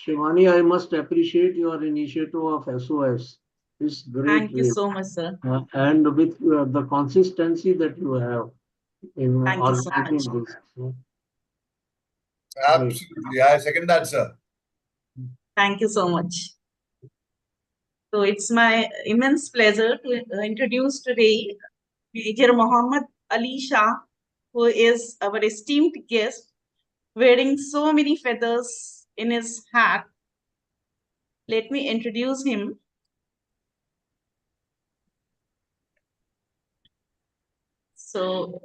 Shivani, I must appreciate your initiative of SOS. It's great, Thank you great. so much, sir. And with the consistency that you have in Thank you so much. organizing this. Great. Absolutely. I second that, sir. Thank you so much. So it's my immense pleasure to introduce today Major Mohommed Ali Shah, who is our esteemed guest, wearing so many feathers in his hat. Let me introduce him. So,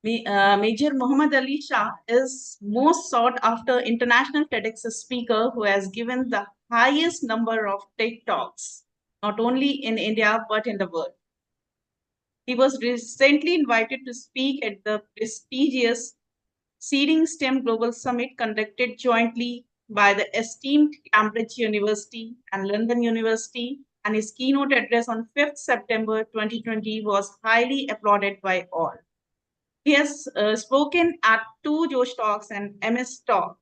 Major Mohommed Ali Shah is most sought after international TEDx speaker who has given the highest number of TED Talks, not only in India but in the world. He was recently invited to speak at the prestigious Seeding STEM Global Summit conducted jointly by the esteemed Cambridge University and London University, and his keynote address on 5th September 2020 was highly applauded by all. He has spoken at two Josh Talks and MS Talk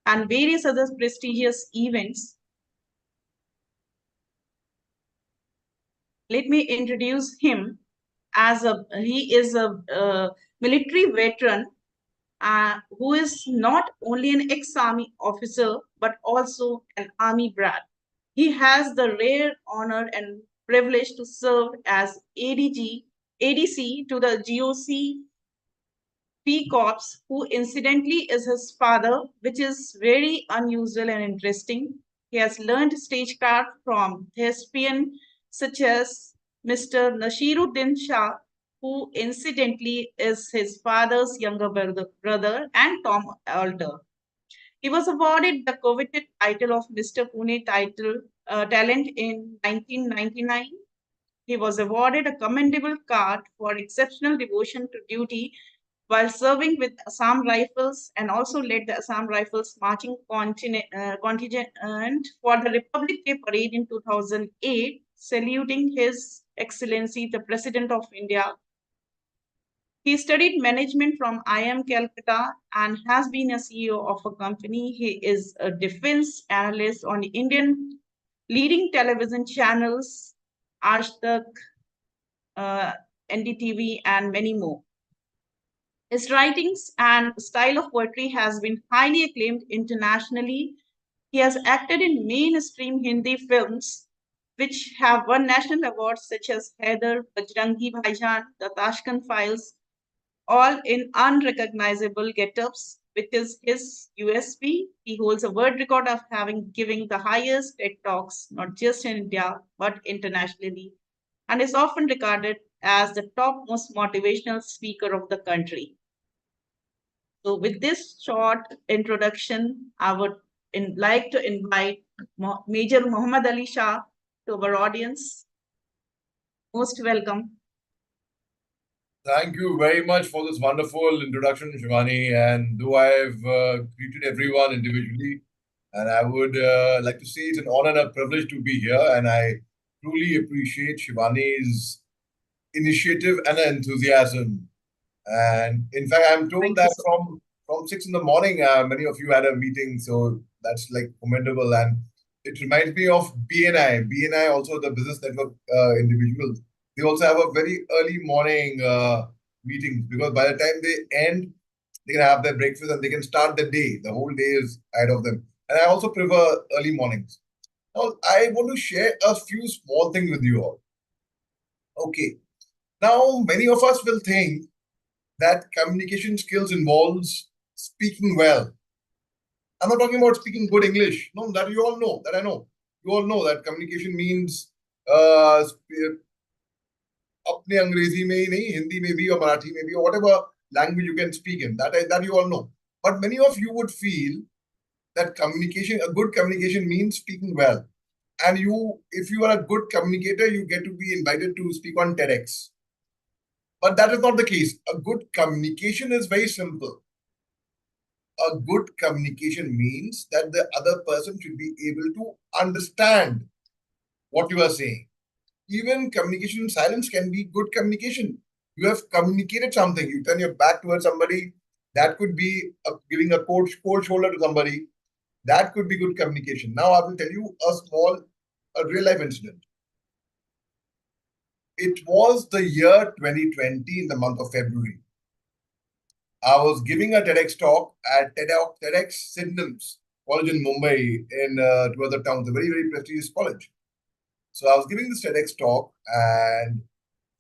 and various other prestigious events. Let me introduce him he is a military veteran who is not only an ex-army officer but also an army brat. He has the rare honor and privilege to serve as ADC to the GOC P Corps, who incidentally is his father, which is very unusual and interesting. He has learned stagecraft from thespian such as Mr. Naseer Uddin Shah, who incidentally is his father's younger brother and Tom Alter. He was awarded the coveted title of Mr. Pune talent in 1999. He was awarded a commendable card for exceptional devotion to duty while serving with Assam Rifles and also led the Assam Rifles marching contingent for the Republic Day parade in 2008, saluting His Excellency the President of India. He studied management from IIM Calcutta and has been a CEO of a company. He is a defense analyst on Indian leading television channels, Aaj Tak, NDTV, and many more. His writings and style of poetry has been highly acclaimed internationally. He has acted in mainstream Hindi films, which have won national awards such as Haider, Bajrangi Bhaijaan, the Tashkent Files, all in unrecognizable get-ups, which is his USP. He holds a world record of having given the highest TED Talks, not just in India, but internationally, and is often regarded as the topmost motivational speaker of the country. So with this short introduction, I would like to invite Major Mohommed Ali Shah to our audience. Most welcome. Thank you very much for this wonderful introduction, Shivani. And though I've greeted everyone individually, and I would like to say it's an honor and a privilege to be here. And I truly appreciate Shivani's initiative and enthusiasm. And in fact, I'm told that from 6 in the morning, many of you had a meeting. So that's like commendable. And it reminds me of BNI. BNI, also the business network individuals. They also have a very early morning meetings because by the time they end, they can have their breakfast and they can start the day. The whole day is ahead of them. And I also prefer early mornings. Now, I want to share a few small things with you all. Okay. Now, many of us will think that communication skills involves speaking well. I'm not talking about speaking good English. No, that you all know, that I know. You all know that communication means अपने अंग्रेजी में ही नहीं हिंदी में भी or Marathi में भी or whatever language you can speak in. That you all know. But many of you would feel that communication, a good communication means speaking well. And if you are a good communicator, you get to be invited to speak on TEDx. But that is not the case. A good communication is very simple. A good communication means that the other person should be able to understand what you are saying. Even communication in silence can be good communication. You have communicated something. You turn your back towards somebody. That could be giving a cold shoulder to somebody. That could be good communication. Now I will tell you a real life incident. It was the year 2020 in the month of February. I was giving a TEDx talk at TEDx Sydenham's College in Mumbai in two other towns, a very, very prestigious college. So I was giving this TEDx talk, and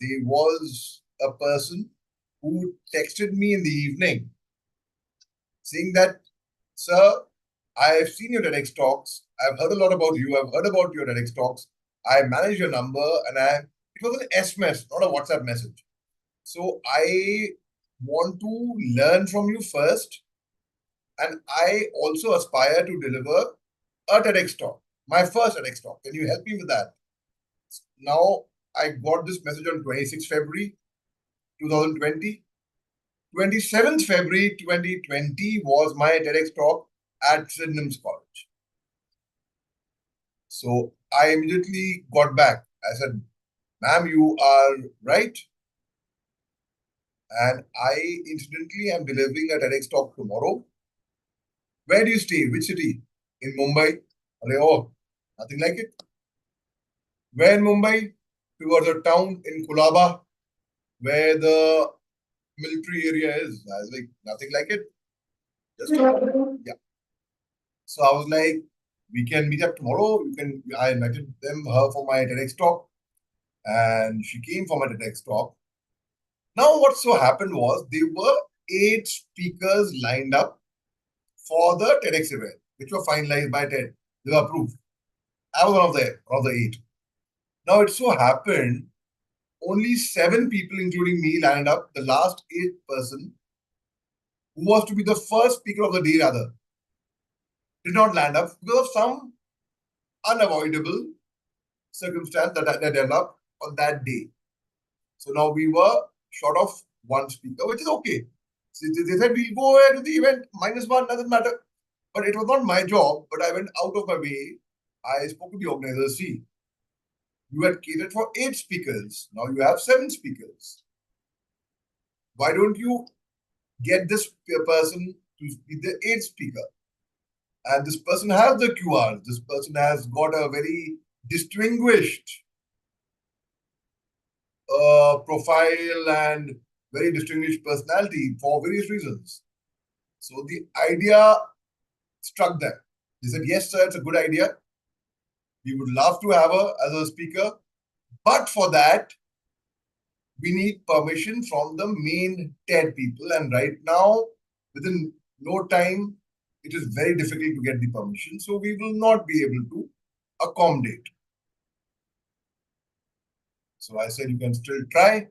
there was a person who texted me in the evening saying that, "Sir, I have seen your TEDx talks. I've heard a lot about you. I've heard about your TEDx talks. I managed your number, and it was an SMS, not a WhatsApp message. So I want to learn from you first, and I also aspire to deliver a TEDx talk, my first TEDx talk. Can you help me with that?" Now, I got this message on 26th February 2020. 27th February 2020 was my TEDx talk at Sydenham's College. So I immediately got back. I said, "Ma'am, you are right. And I incidentally am delivering a TEDx talk tomorrow. Where do you stay? Which city? In Mumbai." Oh, nothing like it. Where in Mumbai? Towards a town in Kulaba, where the military area is. I was like, nothing like it. Just yeah. So I was like, we can meet up tomorrow. I invited her for my TEDx talk, and she came for my TEDx talk. Now, what so happened was there were 8 speakers lined up for the TEDx event, which were finalized by TED. They were approved. I was one of the 8. Now, it so happened only 7 people, including me, lined up. The last 8th person, who was to be the first speaker of the day, rather, did not land up because of some unavoidable circumstance that developed on that day. So now we were short of 1 speaker, which is okay. So they said, "We'll go ahead to the event, -1, doesn't matter." But it was not my job, but I went out of my way. I spoke to the organizer. "See, you had catered for 8 speakers. Now you have 7 speakers. Why don't you get this person to be the 8th speaker?" And this person has the QRs. This person has got a very distinguished profile and very distinguished personality for various reasons. So the idea struck them. They said, "Yes, sir, it's a good idea. We would love to have her as a speaker. But for that, we need permission from the main TED people. And right now, within no time, it is very difficult to get the permission. So we will not be able to accommodate." So I said, "You can still try."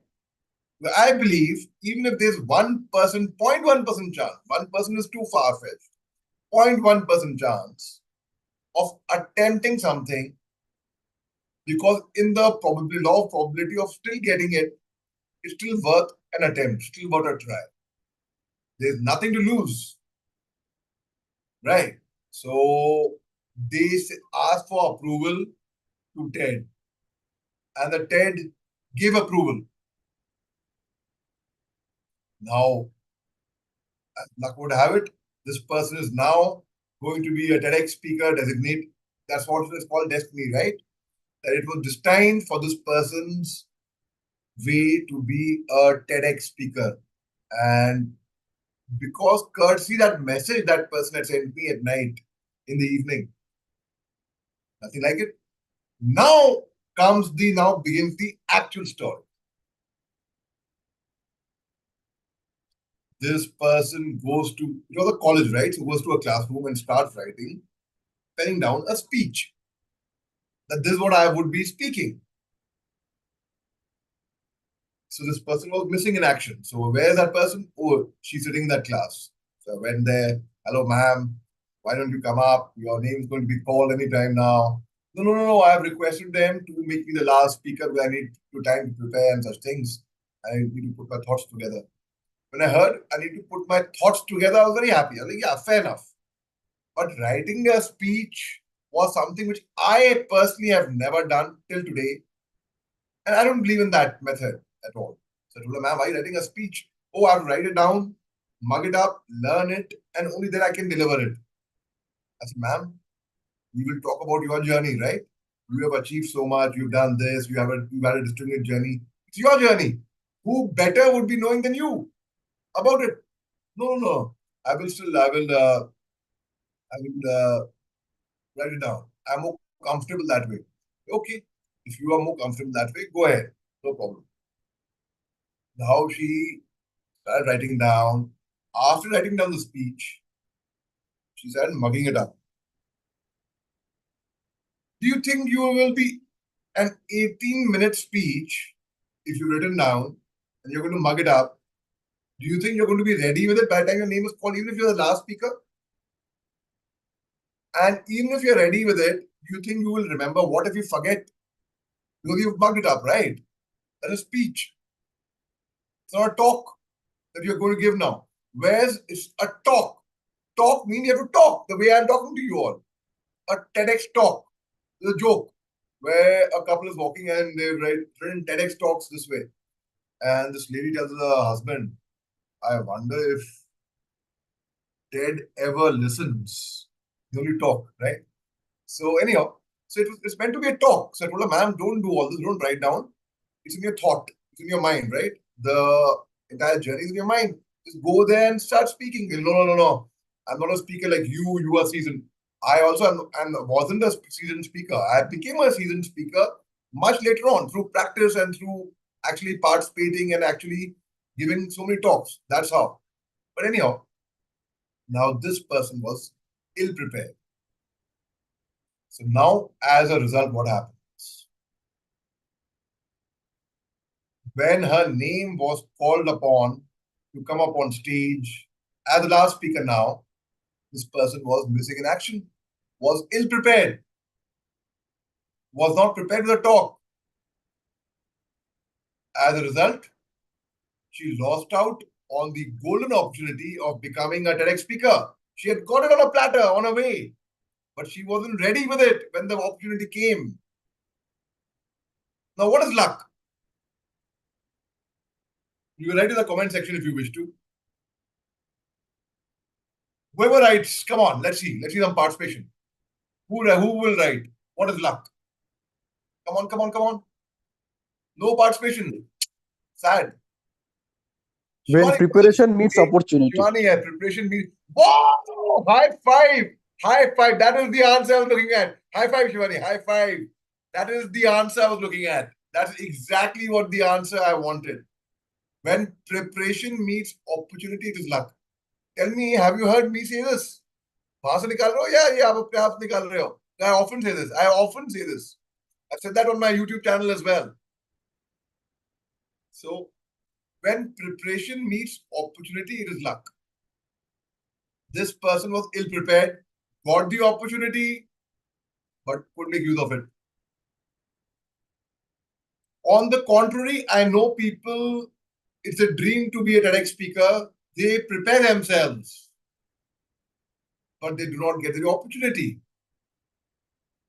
But I believe even if there's 1%, 0.1% chance, 1% is too far-fetched, 0.1% chance of attempting something, because in the law of probability of still getting it, it's still worth an attempt, still worth a try. There's nothing to lose, right? So they asked for approval to TED, and the TED gave approval. Now, as luck would have it, this person is now going to be a TEDx speaker designate. That's what it is called, destiny, right? That it was destined for this person's way to be a TEDx speaker. And because courtesy that message that person had sent me at night in the evening, nothing like it. Now begins the actual story. This person goes to, the college, right? So goes to a classroom and starts penning down a speech. That this is what I would be speaking. So this person was missing in action. So where is that person? Oh, she's sitting in that class. So I went there. "Hello, ma'am. Why don't you come up? Your name is going to be called anytime now." No. I have requested them to make me the last speaker because I need time to prepare and such things. I need to put my thoughts together. When I heard I need to put my thoughts together, I was very happy. I was like, yeah, fair enough. But writing a speech was something which I personally have never done till today. And I don't believe in that method at all. So I told her, ma'am, why are you writing a speech? Oh, I have to write it down, mug it up, learn it, and only then I can deliver it. I said, ma'am, we will talk about your journey, right? You have achieved so much, you've done this, you've had a distinguished journey. It's your journey. Who better would be knowing than you about it? No, no, no. I will write it down. I'm more comfortable that way. Okay. If you are more comfortable that way, go ahead. No problem. Now she started writing down. After writing down the speech, she started mugging it up. Do you think you will be an 18-minute speech if you've written down and you're going to mug it up? Do you think you're going to be ready with it by the time your name is called, even if you're the last speaker? And even if you're ready with it, do you think you will remember? What if you forget? Because you've mugged it up, right? That is speech. It's not a talk that you're going to give now. Whereas it's a talk. Talk means you have to talk the way I'm talking to you all. A TEDx talk is a joke where a couple is walking and they've written TEDx talks this way. And this lady tells her husband, I wonder if Ted ever listens. He only talk, right? So anyhow, it's meant to be a talk. So I told her, ma'am, don't do all this. Don't write down. It's in your thought. It's in your mind, right? The entire journey is in your mind. Just go there and start speaking. No. I'm not a speaker like you. You are seasoned. I also wasn't a seasoned speaker. I became a seasoned speaker much later on through practice and through actually participating and actually giving so many talks. That's how. But anyhow, now this person was ill-prepared. So now, as a result, what happens? When her name was called upon to come up on stage as the last speaker now, this person was missing in action, was ill-prepared, was not prepared for the talk. As a result, she lost out on the golden opportunity of becoming a TEDx speaker. She had got it on a platter, on her way, but she wasn't ready with it when the opportunity came. Now, what is luck? You can write in the comment section if you wish to. Whoever writes, come on, let's see some participation. Who will write? What is luck? Come on. No participation. Sad. When Shivani, preparation meets opportunity. Shivani, preparation means, wow, high five. That is the answer I was looking at. High five, Shivani, high five. That is the answer I was looking at. That's exactly what the answer I wanted. When preparation meets opportunity, it is luck. Tell me, have you heard me say this? वहां से निकाल रहे हो? Yeah, आप अपने आप निकाल रहे हो. I often say this. I've said that on my YouTube channel as well. So, when preparation meets opportunity, it is luck. This person was ill-prepared, got the opportunity, but couldn't make use of it. On the contrary, I know people, it's a dream to be a TEDx speaker. They prepare themselves, but they do not get the opportunity.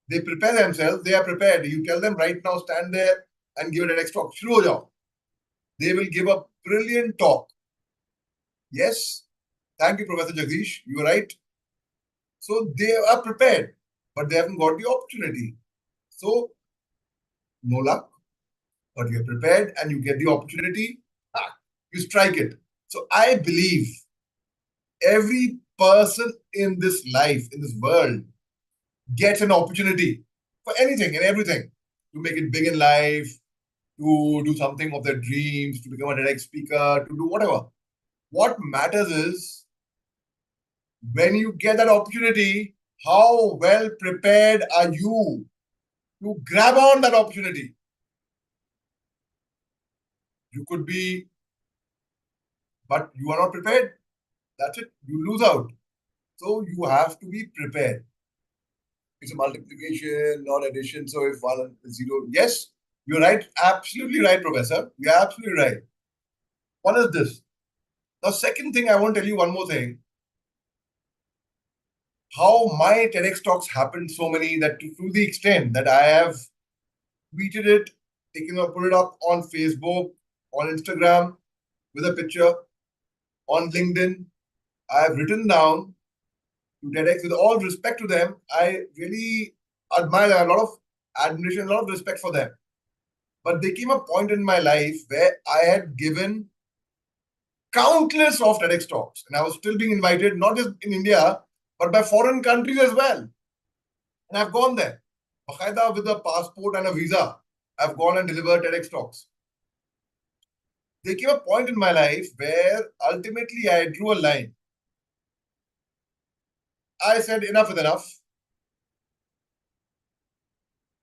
They prepare themselves, they are prepared. You tell them right now, stand there and give a TEDx talk. Shuru ho jao. They will give a brilliant talk. Yes. Thank you, Professor Jagdish. You are right. So they are prepared, but they haven't got the opportunity. So, no luck, but you're prepared and you get the opportunity. You strike it. So I believe every person in this life, in this world, gets an opportunity for anything and everything, to make it big in life, to do something of their dreams, to become a TEDx speaker, to do whatever. What matters is, when you get that opportunity, how well prepared are you to grab on that opportunity? You could be, but you are not prepared. That's it. You lose out. So you have to be prepared. It's a multiplication, not addition. So if 1 is 0, yes, you're right. Absolutely right, Professor. You're absolutely right. One is this. Now, second thing, I want to tell you one more thing. How my TEDx talks happened so many, that to the extent that I have tweeted it, put it up on Facebook, on Instagram with a picture, on LinkedIn. I have written down to TEDx with all respect to them. I really admire a lot of admiration, a lot of respect for them. But there came a point in my life where I had given countless of TEDx talks, and I was still being invited, not just in India, but by foreign countries as well. And I've gone there. Baqaida with a passport and a visa, I've gone and delivered TEDx talks. There came a point in my life where ultimately I drew a line. I said, enough is enough.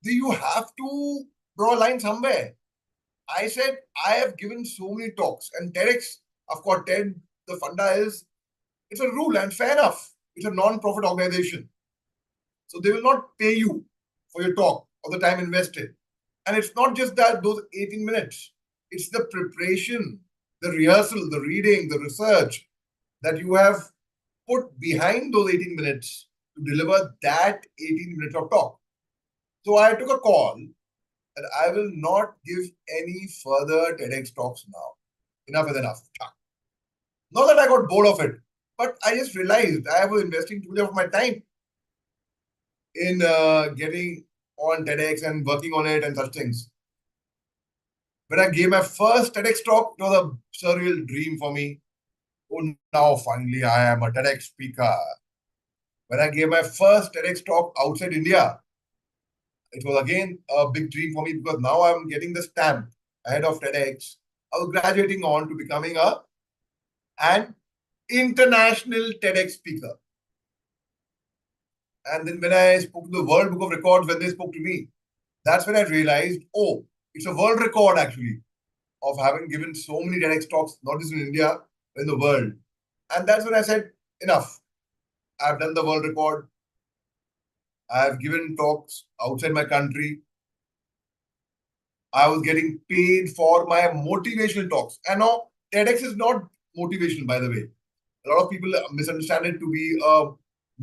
You have to draw a line somewhere. I said, I have given so many talks, and TEDx, of course, TED, the funda is, it's a rule, and fair enough. It's a non-profit organization. So they will not pay you for your talk or the time invested. And it's not just that, those 18 minutes. It's the preparation, the rehearsal, the reading, the research that you have put behind those 18 minutes to deliver that 18 minutes of talk. So I took a call that I will not give any further TEDx talks now. Enough is enough. Not that I got bored of it, but I just realized I was investing too much of my time in getting on TEDx and working on it and such things. When I gave my first TEDx talk, it was a surreal dream for me. Oh, now finally I am a TEDx speaker. When I gave my first TEDx talk outside India, it was again a big dream for me because now I'm getting the stamp ahead of TEDx. I was graduating on to becoming an international TEDx speaker. And then when I spoke to the World Book of Records, when they spoke to me, that's when I realized, oh, it's a world record actually of having given so many TEDx talks, not just in India, but in the world. And that's when I said, enough. I've done the world record. I've given talks outside my country. I was getting paid for my motivational talks. And now TEDx is not motivational, by the way. A lot of people misunderstand it to be a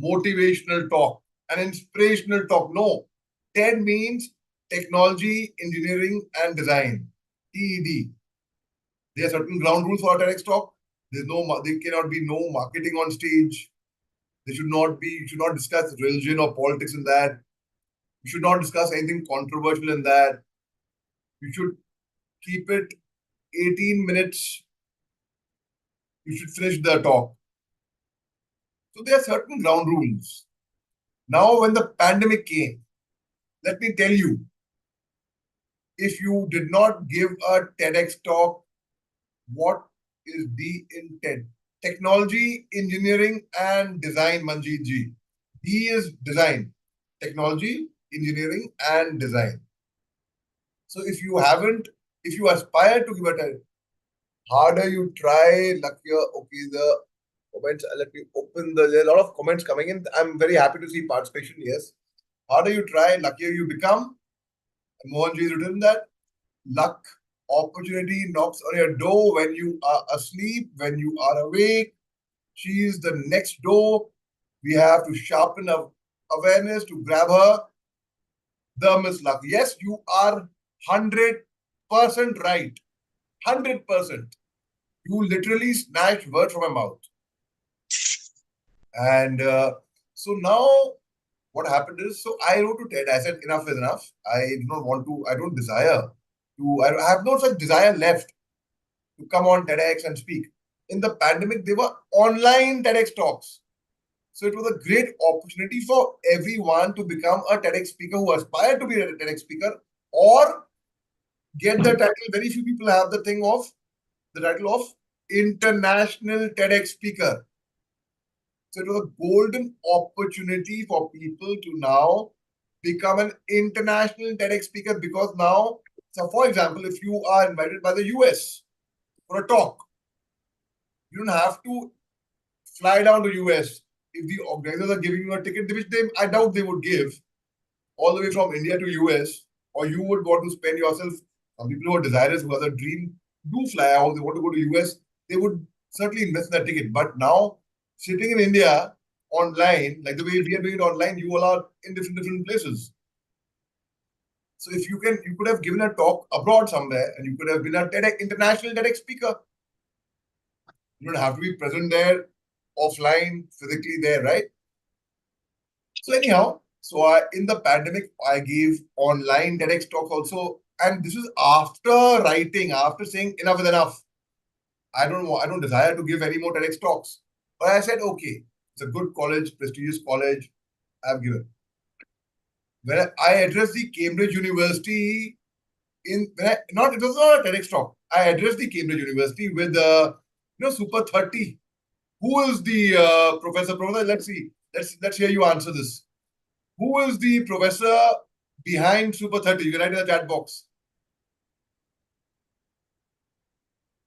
motivational talk, an inspirational talk. No, TED means technology, engineering, and design. TED. There are certain ground rules for a TEDx talk. There cannot be no marketing on stage. You should not discuss religion or politics in that. You should not discuss anything controversial in that. You should keep it 18 minutes. You should finish the talk. So there are certain ground rules. Now, when the pandemic came, let me tell you, if you did not give a TEDx talk, what is the intent? Technology, engineering, and design, Manjeet ji. D is design. Technology, engineering, and design. So if you aspire to give a TED, harder you try, luckier. Okay, the comments, let me open there are a lot of comments coming in. I'm very happy to see participation, yes. Harder you try, luckier you become. Mohan ji has written that luck, opportunity knocks on your door when you are asleep, when you are awake. She is the next door. We have to sharpen our awareness to grab her. The Miss Luck. Yes, you are 100% right. 100%. You literally snatched words from my mouth. And so now what happened is, so I wrote to TED. I said, enough is enough. I don't desire to, I have no such desire left to come on TEDx and speak. In the pandemic, they were online TEDx talks. So it was a great opportunity for everyone to become a TEDx speaker who aspired to be a TEDx speaker or get the title. Very few people have the title of international TEDx speaker. So it was a golden opportunity for people to now become an international TEDx speaker because now, so for example, if you are invited by the US for a talk, you don't have to fly down to US. If the organizers are giving you a ticket, which I doubt they would give, all the way from India to US, or you would want to spend yourself, some people who are desirous, who have a dream, do fly out, they want to go to US, they would certainly invest in that ticket. But now, sitting in India, online, like the way we are doing it online, you all are in different places. So if you could have given a talk abroad somewhere, and you could have been a TEDx, international TEDx speaker. You don't have to be present there, offline, physically there, right? So anyhow, in the pandemic, I gave online TEDx talks also, and this is after writing, after saying enough is enough. I don't desire to give any more TEDx talks. But I said, okay, it's a good college, prestigious college. I've given. When I addressed the Cambridge University it was not a TEDx talk. I addressed the Cambridge University with Super 30. Who is the professor? Professor, let's see. Let's hear you answer this. Who is the professor behind Super 30? You can write in the chat box.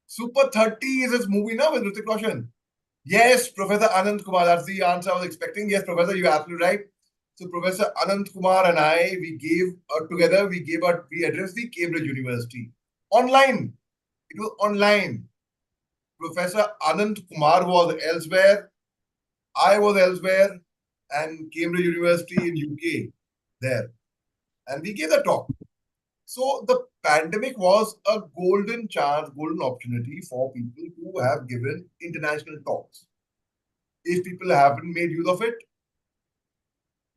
Super 30 is his movie now with Hrithik Roshan. Yes, Professor Anand Kumar. That's the answer I was expecting. Yes, Professor, you're absolutely right. So Professor Anand Kumar and I, we addressed the Cambridge University online. It was online. Professor Anand Kumar was elsewhere. I was elsewhere, and Cambridge University in UK there, and we gave the talk. So the pandemic was a golden chance, golden opportunity for people who have given international talks. If people haven't made use of it,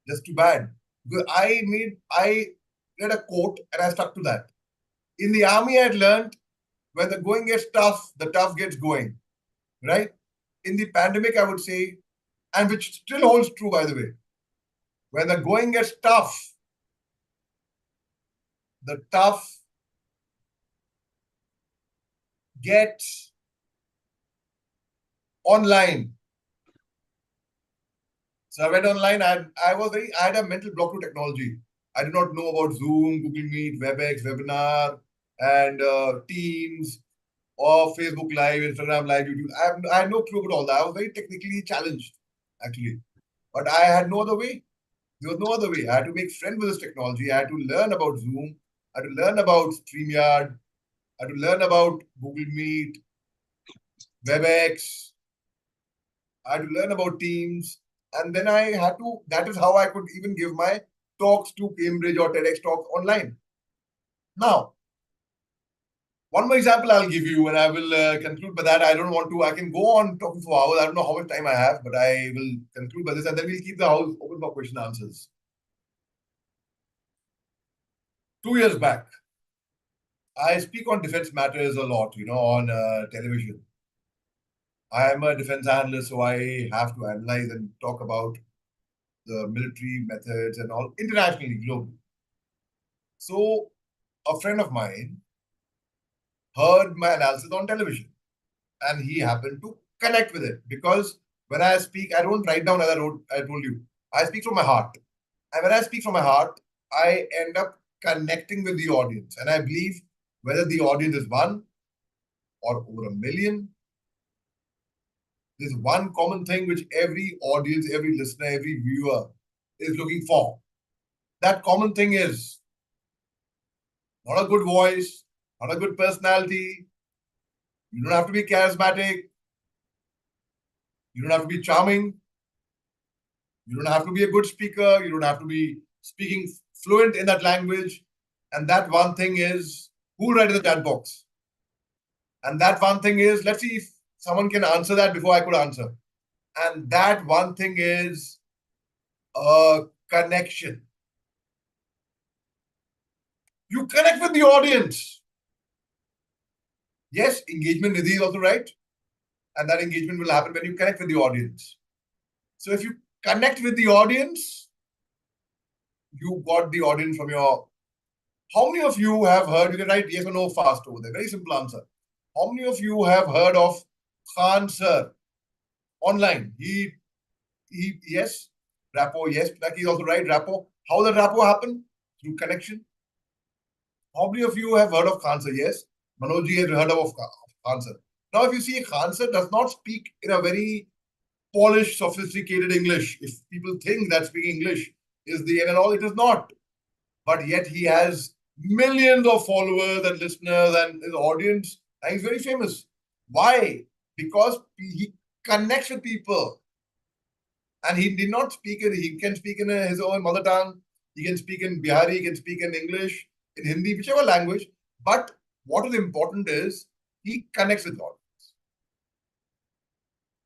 just too bad. Because I read a quote and I stuck to that. In the army, I had learned when the going gets tough, the tough gets going. Right? In the pandemic, I would say, and which still holds true, by the way, when the going gets tough, the tough gets online. So I went online. I had a mental block to technology. I did not know about Zoom, Google Meet, WebEx, webinar, and Teams, or Facebook Live, Instagram Live, YouTube. I had no clue about all that. I was very technically challenged, actually. But I had no other way. There was no other way. I had to make friends with this technology. I had to learn about Zoom. I had to learn about StreamYard. I had to learn about Google Meet, WebEx. I had to learn about Teams. And then that is how I could even give my talks to Cambridge or TEDx talks online. Now, one more example I'll give you, and I will conclude by that. I can go on talking for hours. I don't know how much time I have, but I will conclude by this, and then we'll keep the house open for question and answers. 2 years back, I speak on defense matters a lot, on television. I am a defense analyst, so I have to analyze and talk about the military methods and all internationally, globally. So a friend of mine heard my analysis on television, and he happened to connect with it, because when I speak, I don't write down as I told you. I speak from my heart. And when I speak from my heart, I end up connecting with the audience. And I believe whether the audience is 1 or over 1 million, there's one common thing which every audience, every listener, every viewer is looking for. That common thing is not a good voice, not a good personality. You don't have to be charismatic. You don't have to be charming. You don't have to be a good speaker. You don't have to be speaking fluent in that language. And that one thing is, who will write in the chat box? And that one thing is, let's see if someone can answer that before I could answer. And that one thing is a connection. You connect with the audience. Yes, engagement Nidhi is also right. And that engagement will happen when you connect with the audience. So if you connect with the audience, you got the audience from your... How many of you have heard, you can write yes or no fast over there, very simple answer. How many of you have heard of Khan sir online? Yes, rapport, yes, Taki is also right, rapport. How does rapport happen? Through connection. How many of you have heard of Khan sir? Yes, Manojji has heard of Khan sir. Now, if you see, Khan sir does not speak in a very polished, sophisticated English. If people think that speaking English is the end and all, it is not. But yet he has millions of followers and listeners and his audience, and he's very famous. Why? Because he connects with people. And he did not speak it. He can speak in his own mother tongue. He can speak in Bihari, he can speak in English, in Hindi, whichever language. But what is important is he connects with all.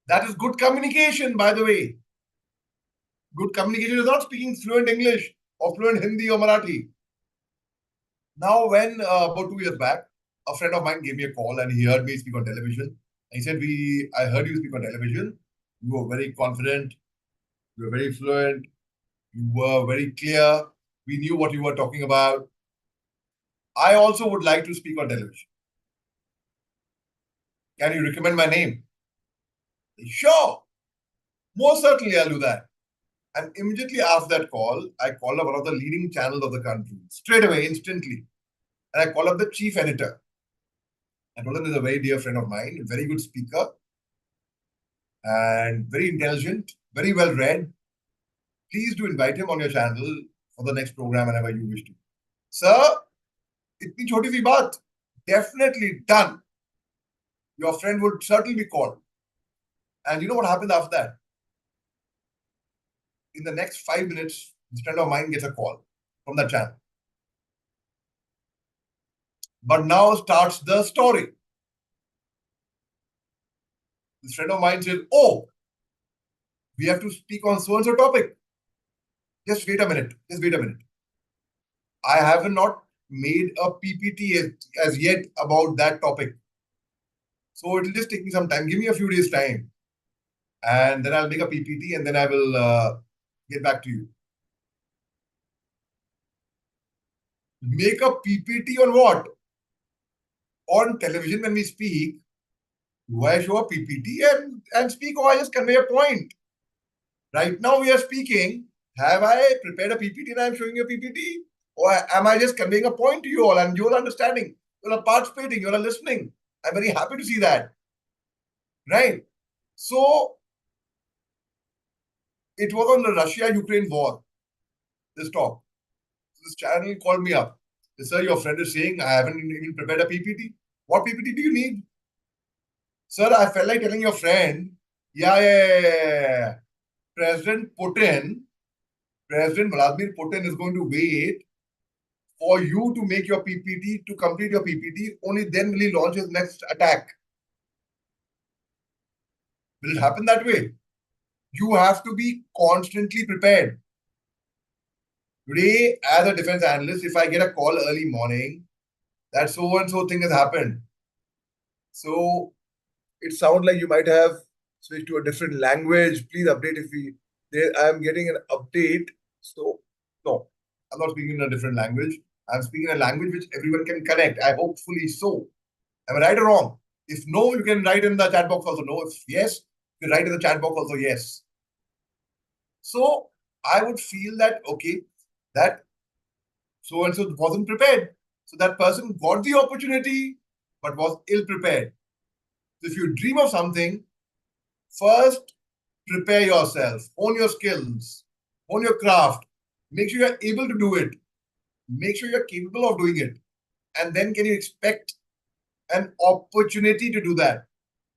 That is good communication, by the way. Good communication is not speaking fluent English or fluent Hindi or Marathi. Now, when about 2 years back, a friend of mine gave me a call and he heard me speak on television. He said, I heard you speak on television. You were very confident. You were very fluent. You were very clear. We knew what you were talking about. I also would like to speak on television. Can you recommend my name? Sure. Most certainly, I'll do that. And immediately after that call, I called up one of the leading channels of the country, straight away, instantly. And I called up the chief editor. I told him he's a very dear friend of mine, a very good speaker, and very intelligent, very well read. Please do invite him on your channel for the next program whenever you wish to. Sir, itni choti si baat. Definitely done. Your friend would certainly be called. And you know what happened after that? In the next 5 minutes, this friend of mine gets a call from that channel. But now starts the story. This friend of mine says, oh, we have to speak on so-and-so topic. Just wait a minute. Just wait a minute. I have not made a PPT as yet about that topic. So it will just take me some time. Give me a few days' time. And then I'll make a PPT and then I will get back to you. Make a PPT on what? On television when we speak, do I show a PPT and speak, or I just convey a point? Right now we are speaking. Have I prepared a PPT and I'm showing you a PPT? Or am I just conveying a point to you all and you're understanding? You're participating, you're listening. I'm very happy to see that. Right? So, it was on the Russia-Ukraine war, this talk. This channel called me up. They said, sir, your friend is saying I haven't even prepared a PPT. What PPT do you need? Sir, I felt like telling your friend, yeah. President Vladimir Putin is going to wait for you to make your PPT, to complete your PPT. Only then will he launch his next attack. Will it happen that way? You have to be constantly prepared. Today, as a defense analyst, if I get a call early morning that so-and-so thing has happened, so it sounds like you might have switched to a different language. Please update I am getting an update. So, no, I'm not speaking in a different language. I'm speaking a language which everyone can connect. I hopefully so. Am I right or wrong? If no, you can write in the chat box also no. If yes, you can write in the chat box also yes. So, I would feel that, okay, that so-and-so wasn't prepared. So that person got the opportunity, but was ill-prepared. So if you dream of something, first, prepare yourself, hone your skills, hone your craft, make sure you're able to do it, make sure you're capable of doing it, and then can you expect an opportunity to do that.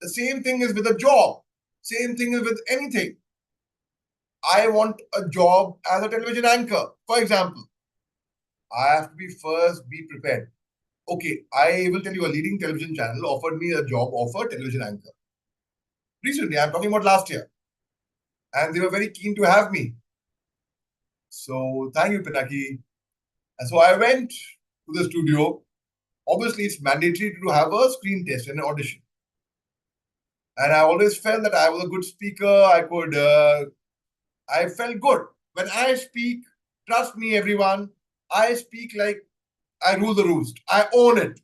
The same thing is with a job, same thing is with anything. I want a job as a television anchor, for example. I have to be prepared. Okay, I will tell you, a leading television channel offered me a job of a television anchor. Recently, I'm talking about last year. And they were very keen to have me. So, thank you, Pinaki. And so I went to the studio. Obviously, it's mandatory to have a screen test and an audition. And I always felt that I was a good speaker. I felt good. When I speak, trust me, everyone, I speak like I rule the roost. I own it.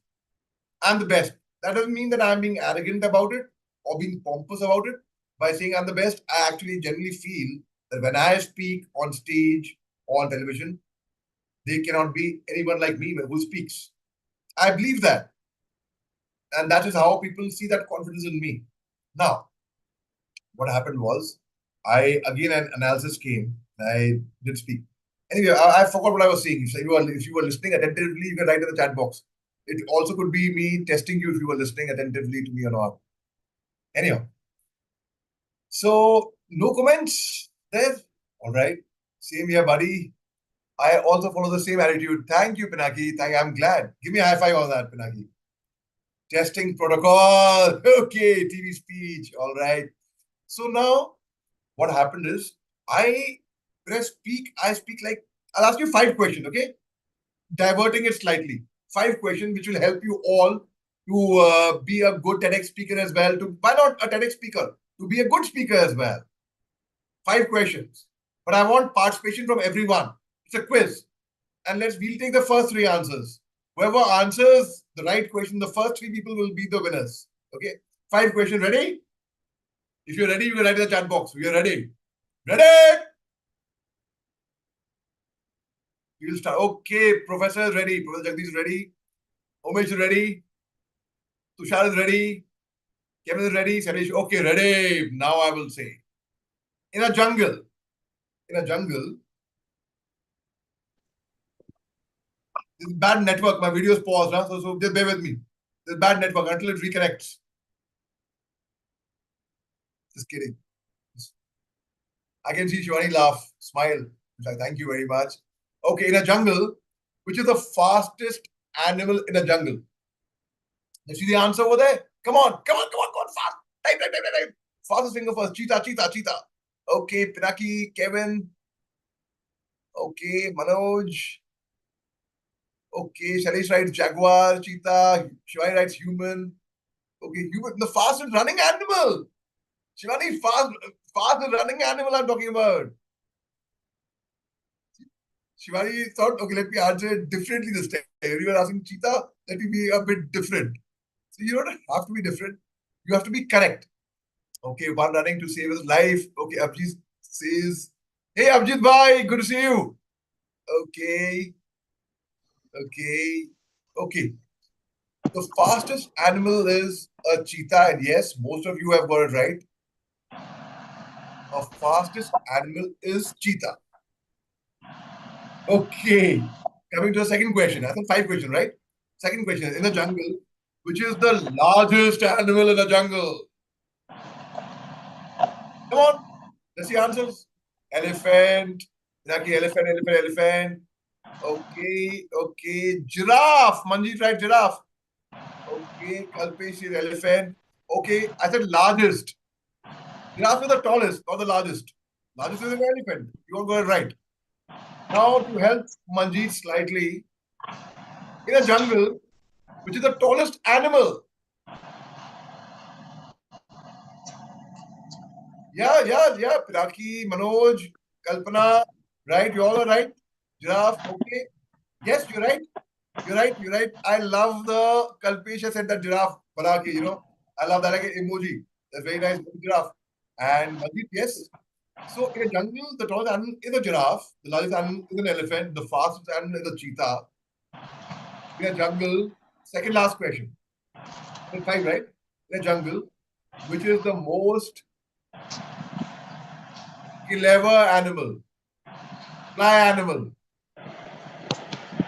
I'm the best. That doesn't mean that I'm being arrogant about it or being pompous about it. By saying I'm the best, I actually genuinely feel that when I speak on stage or on television, there cannot be anyone like me who speaks. I believe that. And that is how people see that confidence in me. Now, what happened was, an analysis came. I did speak. Anyway, I forgot what I was saying. If you were listening attentively, you can write in the chat box. It also could be me testing you if you were listening attentively to me or not. Anyhow. So, no comments there. All right. Same here, buddy. I also follow the same attitude. Thank you, Pinaki. I'm glad. Give me a high five on that, Pinaki. Testing protocol. Okay, TV speech. All right. So now, what happened is, when I speak like, I'll ask you 5 questions, okay? Diverting it slightly. 5 questions which will help you all to be a good TEDx speaker as well. Why not a TEDx speaker? To be a good speaker as well. 5 questions. But I want participation from everyone. It's a quiz. And we'll take the first 3 answers. Whoever answers the right question, the first 3 people will be the winners. Okay? 5 questions. Ready? If you're ready, you can write in the chat box. We are ready. Ready? We will start. Okay, Professor is ready. Professor Jagdish is ready. Umesh is ready. Tushar is ready. Kevin is ready. Satish, okay, ready. Now I will say. In a jungle, this is bad network. My video is paused. Huh? So just bear with me. This is bad network until it reconnects. Just kidding. I can see Shivani laugh, smile. Thank you very much. Okay, in a jungle, which is the fastest animal in a jungle? You see the answer over there? Come on, fast. Type. Fastest finger first. Cheetah. Okay, Pinaki, Kevin. Okay, Manoj. Okay, Shalish writes jaguar, cheetah. Shivani writes human. Okay, human, the fastest running animal. Shivani, fast running animal I'm talking about. Shivani thought, okay, let me answer it differently this time. You were asking cheetah, let me be a bit different. So you don't have to be different. You have to be correct. Okay, one running to save his life. Okay, Abhijit says, hey, Abhijit, bye. Good to see you. Okay. The fastest animal is a cheetah. And yes, most of you have got it right. The fastest animal is cheetah. Okay. Coming to the second question. I think 5 questions, right? Second question. In the jungle, which is the largest animal in the jungle? Come on. Let's see answers. Elephant. Elephant. Okay. Giraffe. Manjeet right, giraffe. Okay. Kalpesh is elephant. Okay. I said largest. Giraffe is the tallest, not the largest. Largest is an elephant. You all got it right. Now, to help Manjeet slightly, in a jungle, which is the tallest animal? Yeah. Piraki, Manoj, Kalpana, right? You all are right. Giraffe, okay. Yes, you're right. I love the Kalpesha said that giraffe, Piraki, I love that like emoji. That's very nice, giraffe. And Manjeet, yes. So in a jungle, the tallest animal is a giraffe, the largest animal is an elephant, the fastest animal is a cheetah. In a jungle, second last question. 5, right? In a jungle, which is the most clever animal? Fly animal.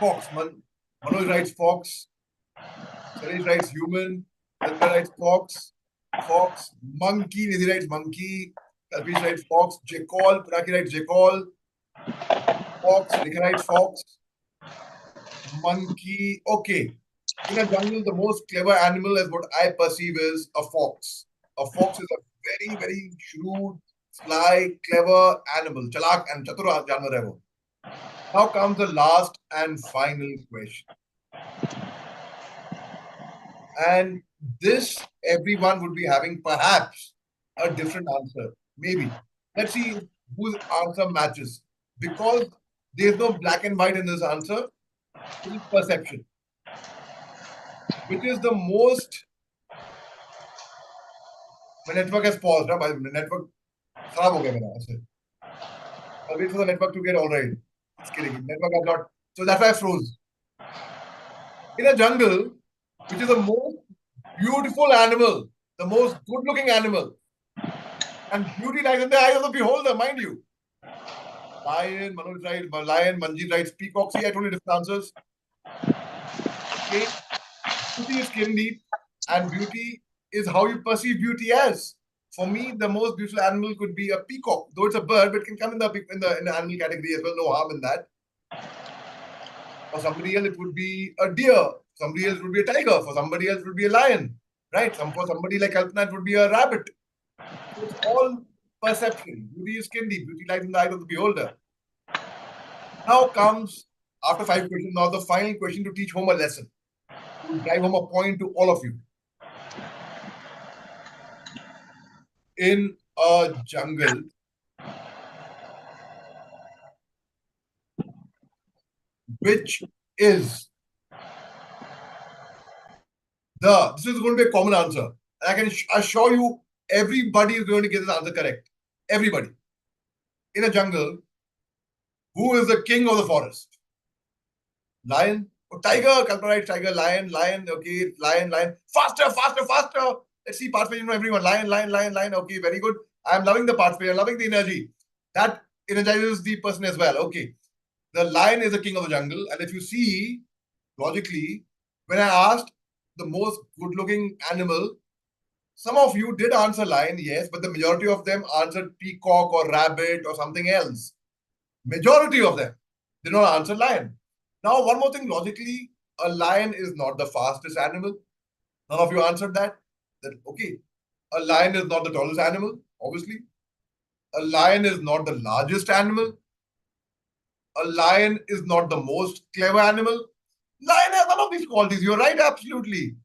Fox. Manoj writes fox. Sarish writes human. Kalpana writes fox. Monkey. Nidhi writes monkey. Kalpesh writes fox. Jackal. Piraki writes jackal. Fox. Rekha writes fox. Monkey. Okay. In a jungle, the most clever animal is what I perceive is a fox. A fox is a very, very shrewd, sly, clever animal. Chalak and chatur janwar hai wo. Now comes the last and final question. And this, everyone would be having perhaps a different answer. Maybe. Let's see whose answer matches. Because there's no black and white in this answer. It is perception. Which is the most... My network has paused. My network kharab ho gaya mera aise. I'll wait for the network to get all right. Just kidding. Network has not... So that's why I froze. In a jungle, which is the most beautiful animal, the most good-looking animal, and beauty lies in the eyes of the beholder, mind you. Lion, Manoj writes lion, Manjeet writes peacock. See, I told you different answers. Okay. Beauty is skin deep, and beauty is how you perceive beauty as. For me, the most beautiful animal could be a peacock, though it's a bird, but it can come in the animal category as well. No harm in that. For somebody else, it would be a deer. Somebody else would be a tiger. For somebody else, it would be a lion. Right? For somebody like Kalpana, it would be a rabbit. So it's all perception. Beauty is skin deep. Beauty lies in the eye of the beholder. Now comes, after 5 questions, now the final question to teach home a lesson. To drive home a point to all of you. In a jungle, which is this is going to be a common answer. And I can assure you, everybody is going to get this answer correct. Everybody. In a jungle, who is the king of the forest? Lion? Oh, tiger, Kalpana, right? Tiger, lion, okay, lion. Faster. Let's see participation from everyone. Lion. Okay, very good. I'm loving the participation. I'm loving the energy. That energizes the person as well. Okay. The lion is the king of the jungle. And if you see, logically, when I asked the most good-looking animal, some of you did answer lion, yes, but the majority of them answered peacock or rabbit or something else. Majority of them did not answer lion. Now, one more thing, logically, a lion is not the fastest animal. None of you answered that. Then, okay, a lion is not the tallest animal, obviously. A lion is not the largest animal. A lion is not the most clever animal. Lion has none of these qualities. You're right, absolutely.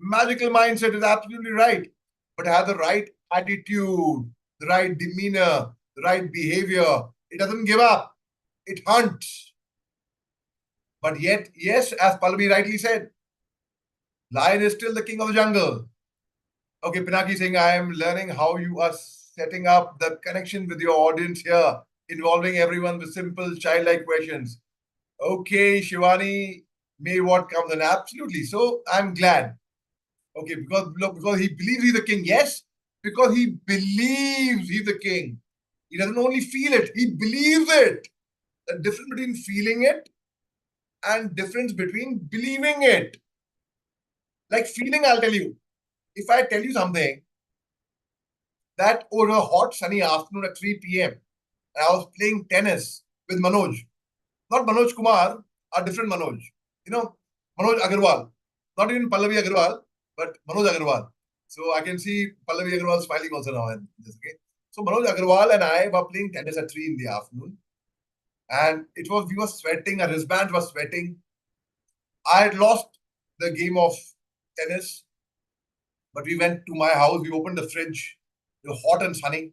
Magical mindset is absolutely right. But it has the right attitude, the right demeanor, the right behavior. It doesn't give up. It hunts. But yet, yes, as Pallavi rightly said, lion is still the king of the jungle. Okay, Pinaki saying, I am learning how you are setting up the connection with your audience here, involving everyone with simple childlike questions. Okay, Shivani, may what comes in. Absolutely. So I'm glad. Okay, because he believes he's the king. Yes, because he believes he's the king. He doesn't only feel it, he believes it. The difference between feeling it and difference between believing it. Like feeling, I'll tell you. If I tell you something that over a hot sunny afternoon at 3 p.m. and I was playing tennis with Manoj, not Manoj Kumar, a different Manoj. You know, Manoj Agarwal, not even Pallavi Agarwal, but Manoj Agarwal. So I can see Pallavi Agarwal smiling also now. Okay. So Manoj Agarwal and I were playing tennis at 3 in the afternoon. And we were sweating, our wristbands were sweating. I had lost the game of tennis, but we went to my house, we opened the fridge, it was hot and sunny.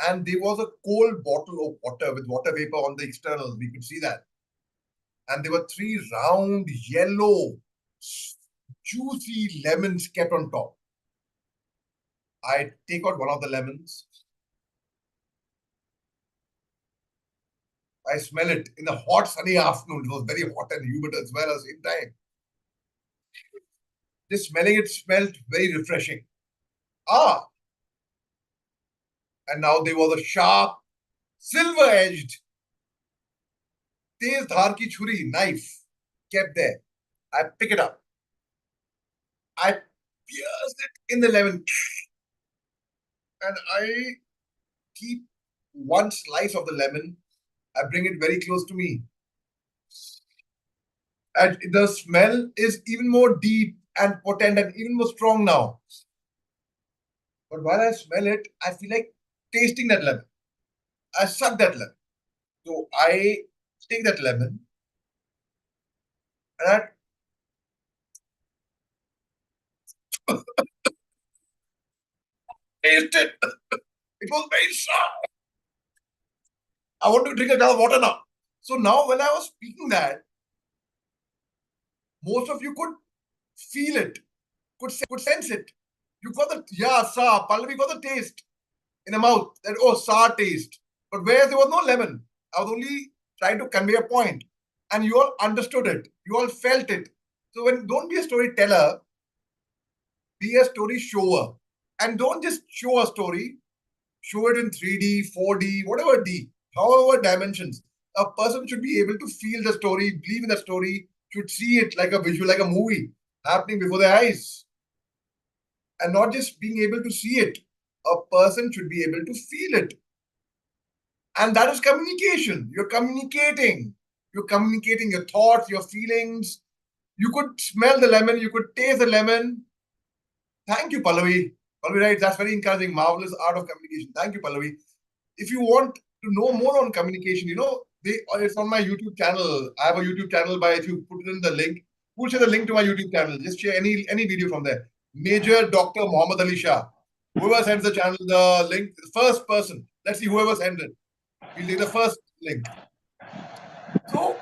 And there was a cold bottle of water with water vapor on the externals. We could see that. And there were 3 round, yellow, juicy lemons kept on top. I take out one of the lemons. I smell it in a hot, sunny afternoon. It was very hot and humid as well at the same time. Just smelling it smelled very refreshing. And now there was a sharp, silver-edged, tez dhar ki chhuri, knife, kept there. I pick it up. I pierce it in the lemon. And I keep one slice of the lemon. I bring it very close to me. And the smell is even more deep and potent and even more strong now. But while I smell it, I feel like tasting that lemon. I suck that lemon. So I take that lemon and I taste it. It was very sour. I want to drink a glass of water now. So now when I was speaking that, most of you could feel it, could sense it. You got the, sour. Pallavi got the taste in the mouth. That, sour taste. But where there was no lemon. I was only trying to convey a point. And you all understood it. You all felt it. So don't be a storyteller. Be a story shower. And don't just show a story. Show it in 3D, 4D, whatever D, however dimensions. A person should be able to feel the story, believe in the story, should see it like a visual, like a movie happening before their eyes. And not just being able to see it. A person should be able to feel it. And that is communication. You're communicating. You're communicating your thoughts, your feelings. You could smell the lemon. You could taste the lemon. Thank you, Pallavi. Pallavi, right? That's very encouraging. Marvelous art of communication. Thank you, Pallavi. If you want to know more on communication, it's on my YouTube channel. I have a YouTube channel if you put it in the link, we'll share the link to my YouTube channel. Just share any video from there. Major Dr. Mohommed Ali Shah. Whoever sends the channel, the link, the first person. Let's see whoever sends it. We'll take the first link. So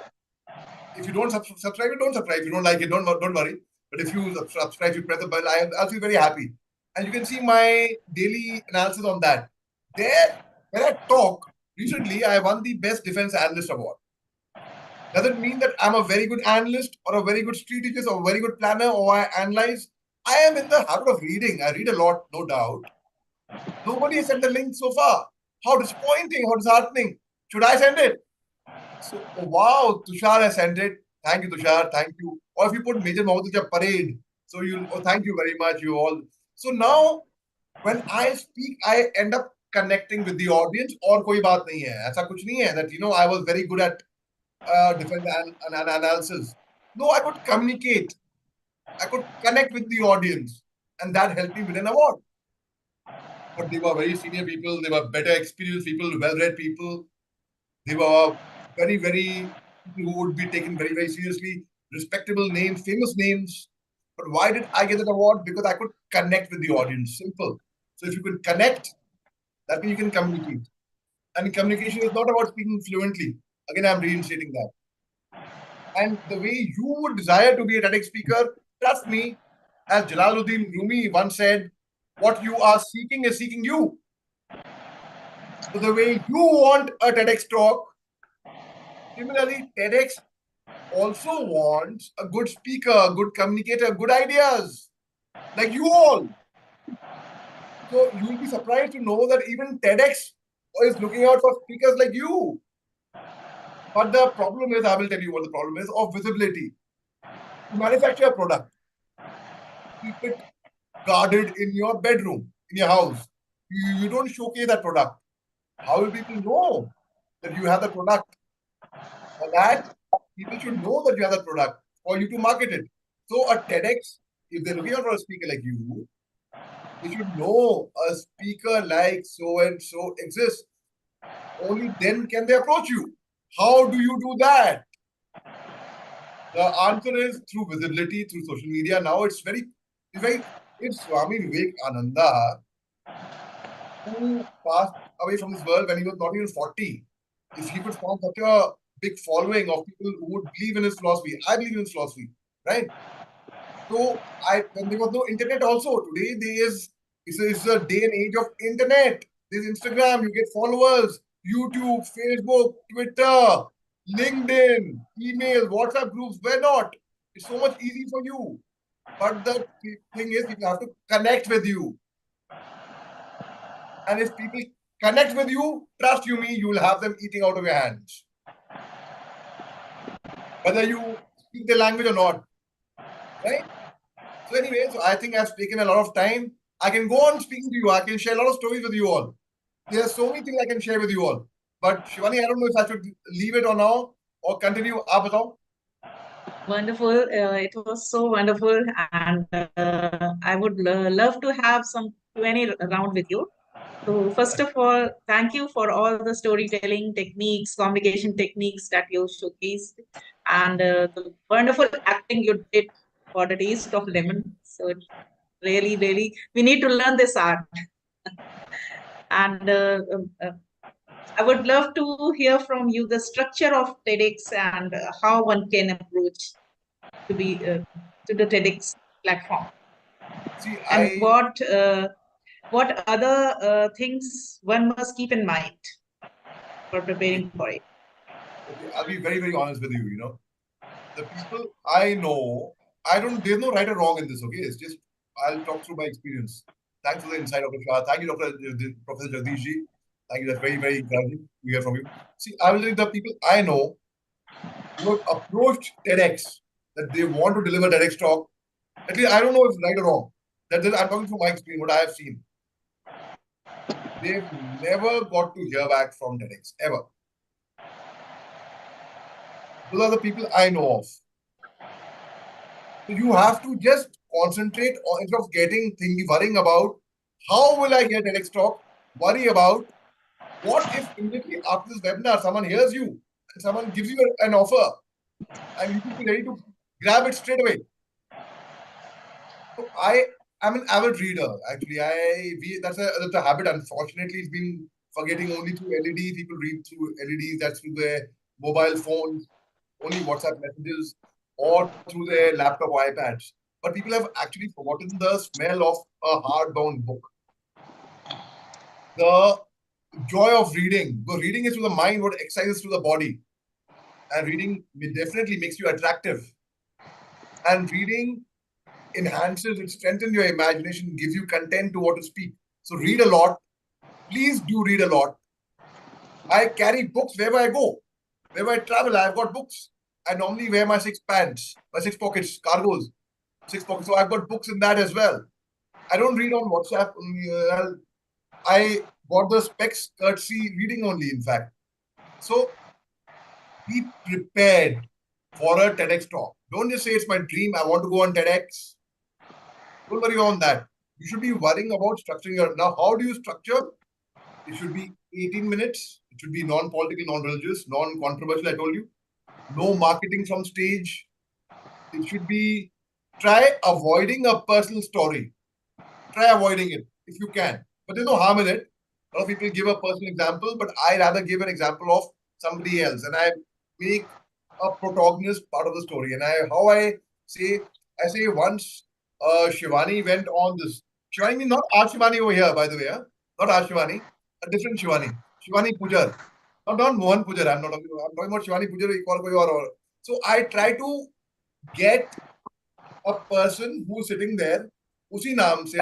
if you don't subscribe, don't subscribe. If you don't like it, don't worry. But if you subscribe, you press the bell, I'll be very happy. And you can see my daily analysis on that. There, when I talk, recently I won the Best Defense Analyst Award. Doesn't mean that I'm a very good analyst or a very good strategist or a very good planner or I analyze. I am in the habit of reading. I read a lot, no doubt. Nobody has sent the link so far. How disappointing, how disheartening. Should I send it? So, wow, Tushar has sent it. Thank you, Tushar. Thank you. Or if you put Major Mohommed Ali Shah Parade. So thank you very much, you all. So now, when I speak, I end up connecting with the audience. और कोई बात नहीं है. ऐसा कुछ नहीं है that I was very good at defense analysis. No, I could communicate. I could connect with the audience, and that helped me win an award. But they were very senior people. They were better experienced people, well-read people. They were very, very people who would be taken very, very seriously. Respectable names, famous names. But why did I get that award? Because I could connect with the audience. Simple. So if you can connect, that means you can communicate. And communication is not about speaking fluently. Again, I'm reinstating that. And the way you would desire to be a TEDx speaker, trust me, as Jalaluddin Rumi once said, what you are seeking is seeking you. So the way you want a TEDx talk, similarly, TEDx also wants a good speaker, a good communicator, good ideas, like you all. So you will be surprised to know that even TEDx is looking out for speakers like you. But the problem is, I will tell you what the problem is, of visibility. You manufacture a product. Keep it guarded in your bedroom, in your house. You don't showcase that product. How will people know that you have the product? For that, people should know that you have the product for you to market it. So a TEDx, if they're looking out for a speaker like you, they should know a speaker like so-and-so exists. Only then can they approach you. How do you do that? The answer is through visibility, through social media. Now it's Swami Vivekananda, who passed away from this world when he was not even 40. If he could form such a big following of people who would believe in his philosophy, I believe in his philosophy, right? So when there was no internet also, today it's a day and age of internet. There's Instagram, you get followers, YouTube, Facebook, Twitter, LinkedIn, email, WhatsApp groups. Why not? It's so much easy for you. But the thing is, people have to connect with you. And if people connect with you, trust you me, you will have them eating out of your hands. Whether you speak the language or not. Right? So anyway, I think I've taken a lot of time. I can go on speaking to you. I can share a lot of stories with you all. There are so many things I can share with you all. But Shivani, I don't know if I should leave it or now or continue. Aap batao. Wonderful. It was so wonderful. And I would love to have some Q&A round with you. So first of all, thank you for all the storytelling techniques, communication techniques that you showcased, and the wonderful acting you did for the taste of lemon. So it's really, really, we need to learn this art. And I would love to hear from you the structure of TEDx and how one can approach to the TEDx platform. See, and what other things one must keep in mind for preparing for it? Okay, I'll be very, very honest with you. The people I know, there's no right or wrong in this, okay? It's just, I'll talk through my experience. Thanks for the insight, Dr. Shah. Thank you, Professor Jagdish ji. Thank you. That's very, very encouraging to hear from you. See, I will tell you the people I know who have approached TEDx, that they want to deliver TEDx talk. At least I don't know if it's right or wrong. I'm talking from my experience, what I have seen. They've never got to hear back from TEDx, ever. Those are the people I know of. So you have to just concentrate on, instead of worrying about how will I get TEDx talk, worry about what if immediately after this webinar someone hears you and someone gives you an offer and you should be ready to grab it straight away. So I'm an avid reader. Actually, that's a habit. Unfortunately, it's been forgetting only through LED. People read through LEDs. That's through their mobile phones, only WhatsApp messages, or through their laptop or iPads. But people have actually forgotten the smell of a hardbound book. The joy of reading. Because reading is to the mind what exercises to the body. And reading definitely makes you attractive. And reading enhances, it strengthens your imagination, gives you content to what to speak. So read a lot. Please do read a lot. I carry books wherever I go. Wherever I travel, I've got books. I normally wear my 6 pants, my 6 pockets, cargos, 6 pockets. So I've got books in that as well. I don't read on WhatsApp. I got the specs courtesy reading only, in fact. So be prepared for a TEDx talk. Don't just say it's my dream, I want to go on TEDx. Don't worry on that. You should be worrying about structuring your... Now, how do you structure? It should be 18 minutes. It should be non-political, non-religious, non-controversial, I told you. No marketing from stage. It should be... Try avoiding a personal story. Try avoiding it if you can. But there's no harm in it. A lot of people give a personal example, but I rather give an example of somebody else. And I make a protagonist part of the story. And I say once Shivani went on this. Shivani means not our Shivani over here, by the way. Huh? Not our Shivani. A different Shivani. Shivani Pujar. Not Mohan Pujar. I'm talking about Shivani Pujar. So I try to get a person who's sitting there, उसी नाम से,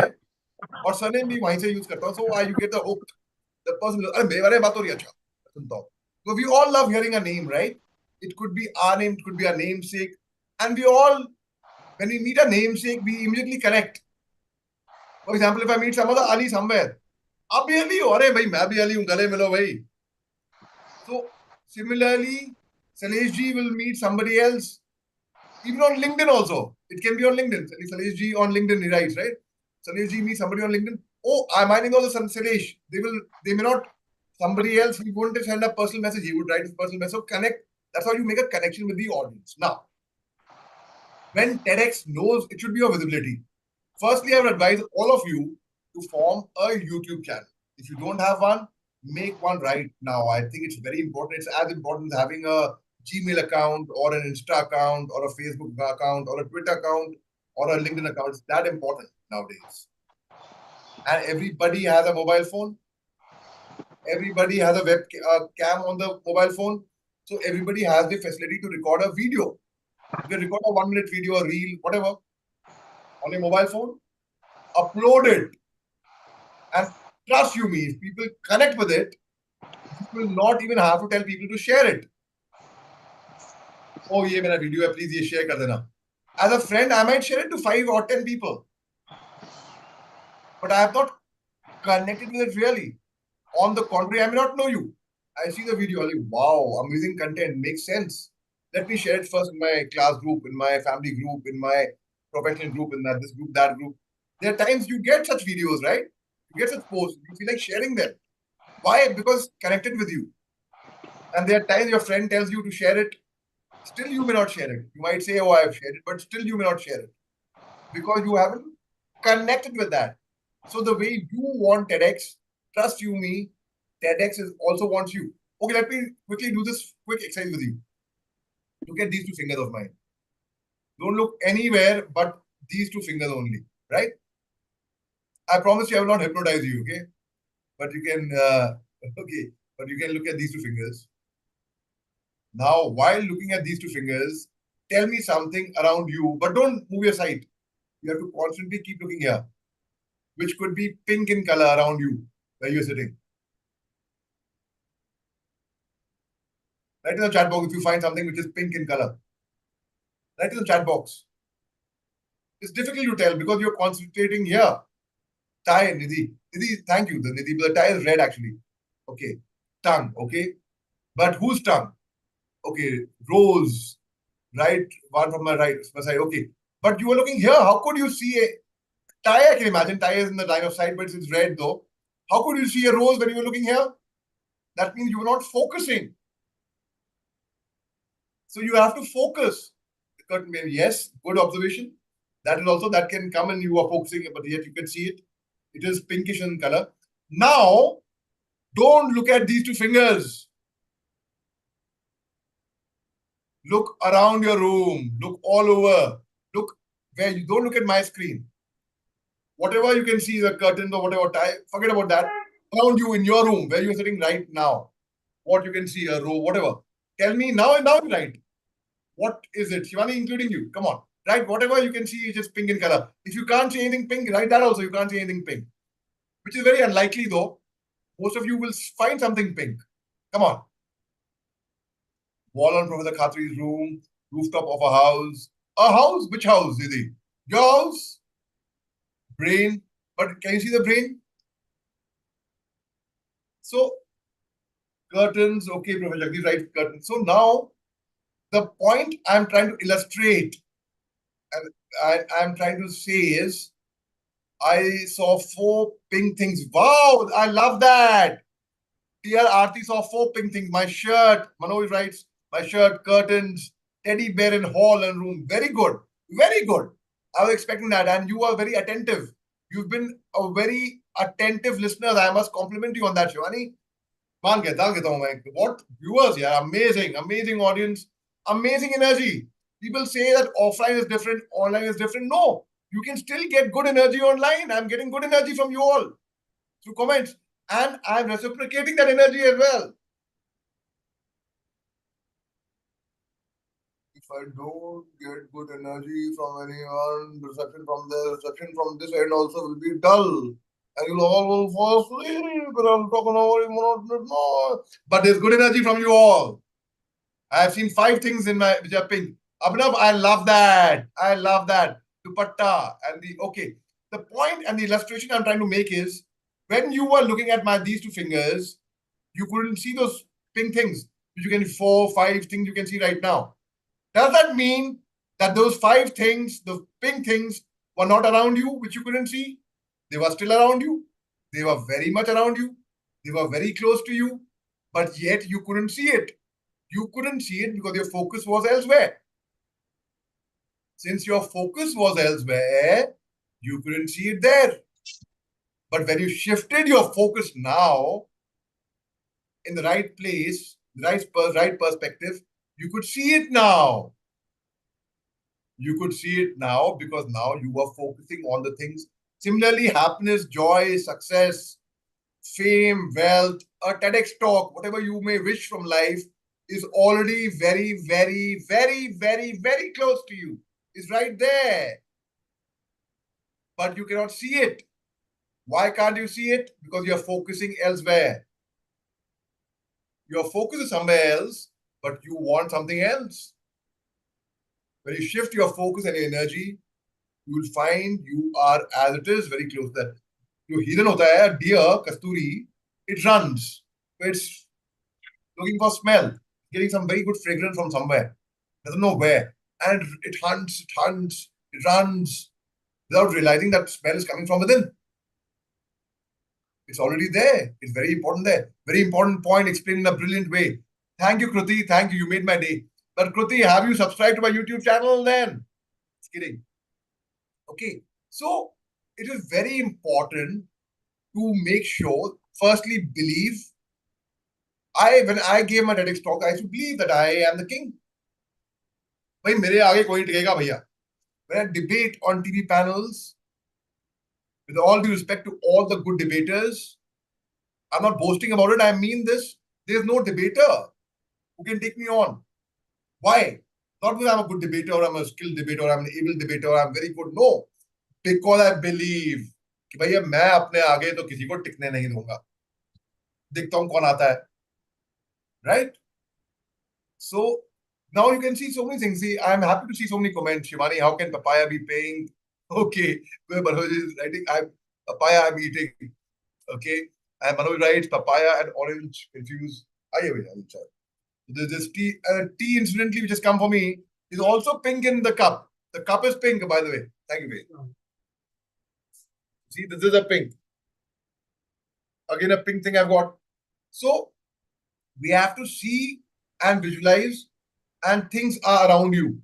और surname भी वहीं से use करता हूँ. So you get the hook. The person, अरे मेरे बारे में बात हो रही है, अच्छा सुनता हूँ. So we all love hearing a name, right? It could be our name, it could be our namesake, and we all, when we meet a namesake, we immediately connect. For example, if I meet some other Ali somewhere, आप भी अली हो, अरे भाई मैं भी अली हूँ, गले मिलो भाई. So similarly, Salesh ji will meet somebody else, even on LinkedIn also. It can be on LinkedIn. Salesh ji on LinkedIn, he writes, right? Salesh ji meets somebody on LinkedIn. Oh, my name is also Salesh. They may not, somebody else, he wouldn't send a personal message. He would write his personal message. So connect. That's how you make a connection with the audience. Now, when TEDx knows, it should be your visibility. Firstly, I would advise all of you to form a YouTube channel. If you don't have one, make one right now. I think it's very important. It's as important as having a Gmail account or an Insta account or a Facebook account or a Twitter account or a LinkedIn account. It's that important nowadays. And everybody has a mobile phone. Everybody has a cam on the mobile phone. So everybody has the facility to record a video. You can record a 1-minute video, a reel, whatever, on your mobile phone. Upload it. And trust you me, if people connect with it, you will not even have to tell people to share it. Oh, ये मेरा video है, please ये share कर देना. As a friend, I might share it to 5 or 10 people. But I have not connected with it really. On the contrary, I may not know you. I see the video, I'm like, wow, amazing content, makes sense. Let me share it first in my class group, in my family group, in my professional group, in this group, that group. There are times you get such videos, right? You get such posts, you feel like sharing them. Why? Because connected with you. And there are times your friend tells you to share it, still you may not share it. You might say, oh, I have shared it, but still you may not share it. Because you haven't connected with that. So the way you want TEDx, trust you me, TEDx also wants you. Okay, let me quickly do this quick exercise with you. Look at these 2 fingers of mine. Don't look anywhere but these 2 fingers only, right? I promise you I will not hypnotize you, okay? But you can, but you can look at these 2 fingers. Now, while looking at these 2 fingers, tell me something around you, but don't move your sight. You have to constantly keep looking here, which could be pink in color around you, where you're sitting. Write in the chat box if you find something which is pink in color. Write in the chat box. It's difficult to tell because you're concentrating here. Tie, Nidhi. Nidhi, thank you, Nidhi, but the tie is red actually. Okay. Tongue, okay. But whose tongue? Okay, rose, right? One from my right side. Okay, but you were looking here. How could you see a tie? I can imagine tie is in the line of sight, but it's red though. How could you see a rose when you were looking here? That means you were not focusing. So you have to focus. Yes, good observation. That is also, that can come and you are focusing, but yet you can see it. It is pinkish in color. Now, don't look at these two fingers. Look around your room. Look all over. Look where you don't look at my screen. Whatever you can see, the curtains or whatever, forget about that. Around you in your room, where you're sitting right now, what you can see, a row, whatever. Tell me now and now, right? What is it? Shivani, including you. Come on. Right? Whatever you can see is just pink in color. If you can't see anything pink, write that also. You can't see anything pink. Which is very unlikely though. Most of you will find something pink. Come on. Wall on Professor Khatri's room, rooftop of a house. A house? Which house, Didi? Your house? Brain. But can you see the brain? So, curtains. Okay, Professor Jagdish, right, curtains. So now, the point I'm trying to illustrate and I'm trying to say is, I saw 4 pink things. Wow, I love that. Dear Aarti saw 4 pink things. My shirt, Manoj writes, my shirt, curtains, teddy bear in hall and room. Very good. Very good. I was expecting that. And you are very attentive. You've been a very attentive listener. I must compliment you on that, Shivani. What viewers, yeah. Amazing. Amazing audience. Amazing energy. People say that offline is different, online is different. No. You can still get good energy online. I'm getting good energy from you all through comments. And I'm reciprocating that energy as well. If I don't get good energy from anyone, reception from there, reception from this end also will be dull. And you'll all will fall asleep. But I'm talking over monotonous noise. But there's good energy from you all. I have seen 5 things in my which are pink. Abhinav, I love that. I love that. Dupatta and the okay. The point and the illustration I'm trying to make is when you were looking at these 2 fingers, you couldn't see those pink things. You can 4, 5 things you can see right now. Does that mean that those 5 things, the pink things, were not around you, which you couldn't see? They were still around you. They were very much around you. They were very close to you, but yet you couldn't see it. You couldn't see it because your focus was elsewhere. Since your focus was elsewhere, you couldn't see it there. But when you shifted your focus now in the right place, right perspective, you could see it now. You could see it now because now you were focusing on the things. Similarly, happiness, joy, success, fame, wealth, a TEDx talk, whatever you may wish from life is already very, very, very, very, very close to you. It's right there. But you cannot see it. Why can't you see it? Because you're focusing elsewhere. Your focus is somewhere else, but you want something else. When you shift your focus and your energy, you will find you are as it is very close to that. जो हिरन होता है, deer, kasturi, it runs. It's looking for smell, getting some very good fragrance from somewhere. Doesn't know where. And it hunts, it runs without realizing that smell is coming from within. It's already there. It's very important there. Very important point explained in a brilliant way. Thank you, Kruti. Thank you. You made my day. But Kruti, have you subscribed to my YouTube channel then? Just kidding. Okay. So it is very important to make sure, firstly, believe. When I gave my TEDx talk, I should believe that I am the king. Bhai, mere aage koi tikega bhaiya. When I debate on TV panels, with all due respect to all the good debaters, I'm not boasting about it. I mean this. There's no debater who can take me on. Why? Not because I'm a good debater or I'm a skilled debater or I'm an able debater or I'm very good. No. Because I believe कि भैया मैं अपने आगे तो किसी को टिकने नहीं दूंगा. देखता हूं कौन आता है. Right? So now you can see so many things. See, I'm happy to see so many comments. Shivani, how can papaya be paying? Okay. Manoj is writing, papaya I'm eating. Okay. And Manoj writes papaya and orange confused. This tea incidentally, which has come for me, is also pink in the cup. The cup is pink, by the way. Thank you, Vay. See, this is a pink. Again, a pink thing I've got. So, we have to see and visualize, and things are around you.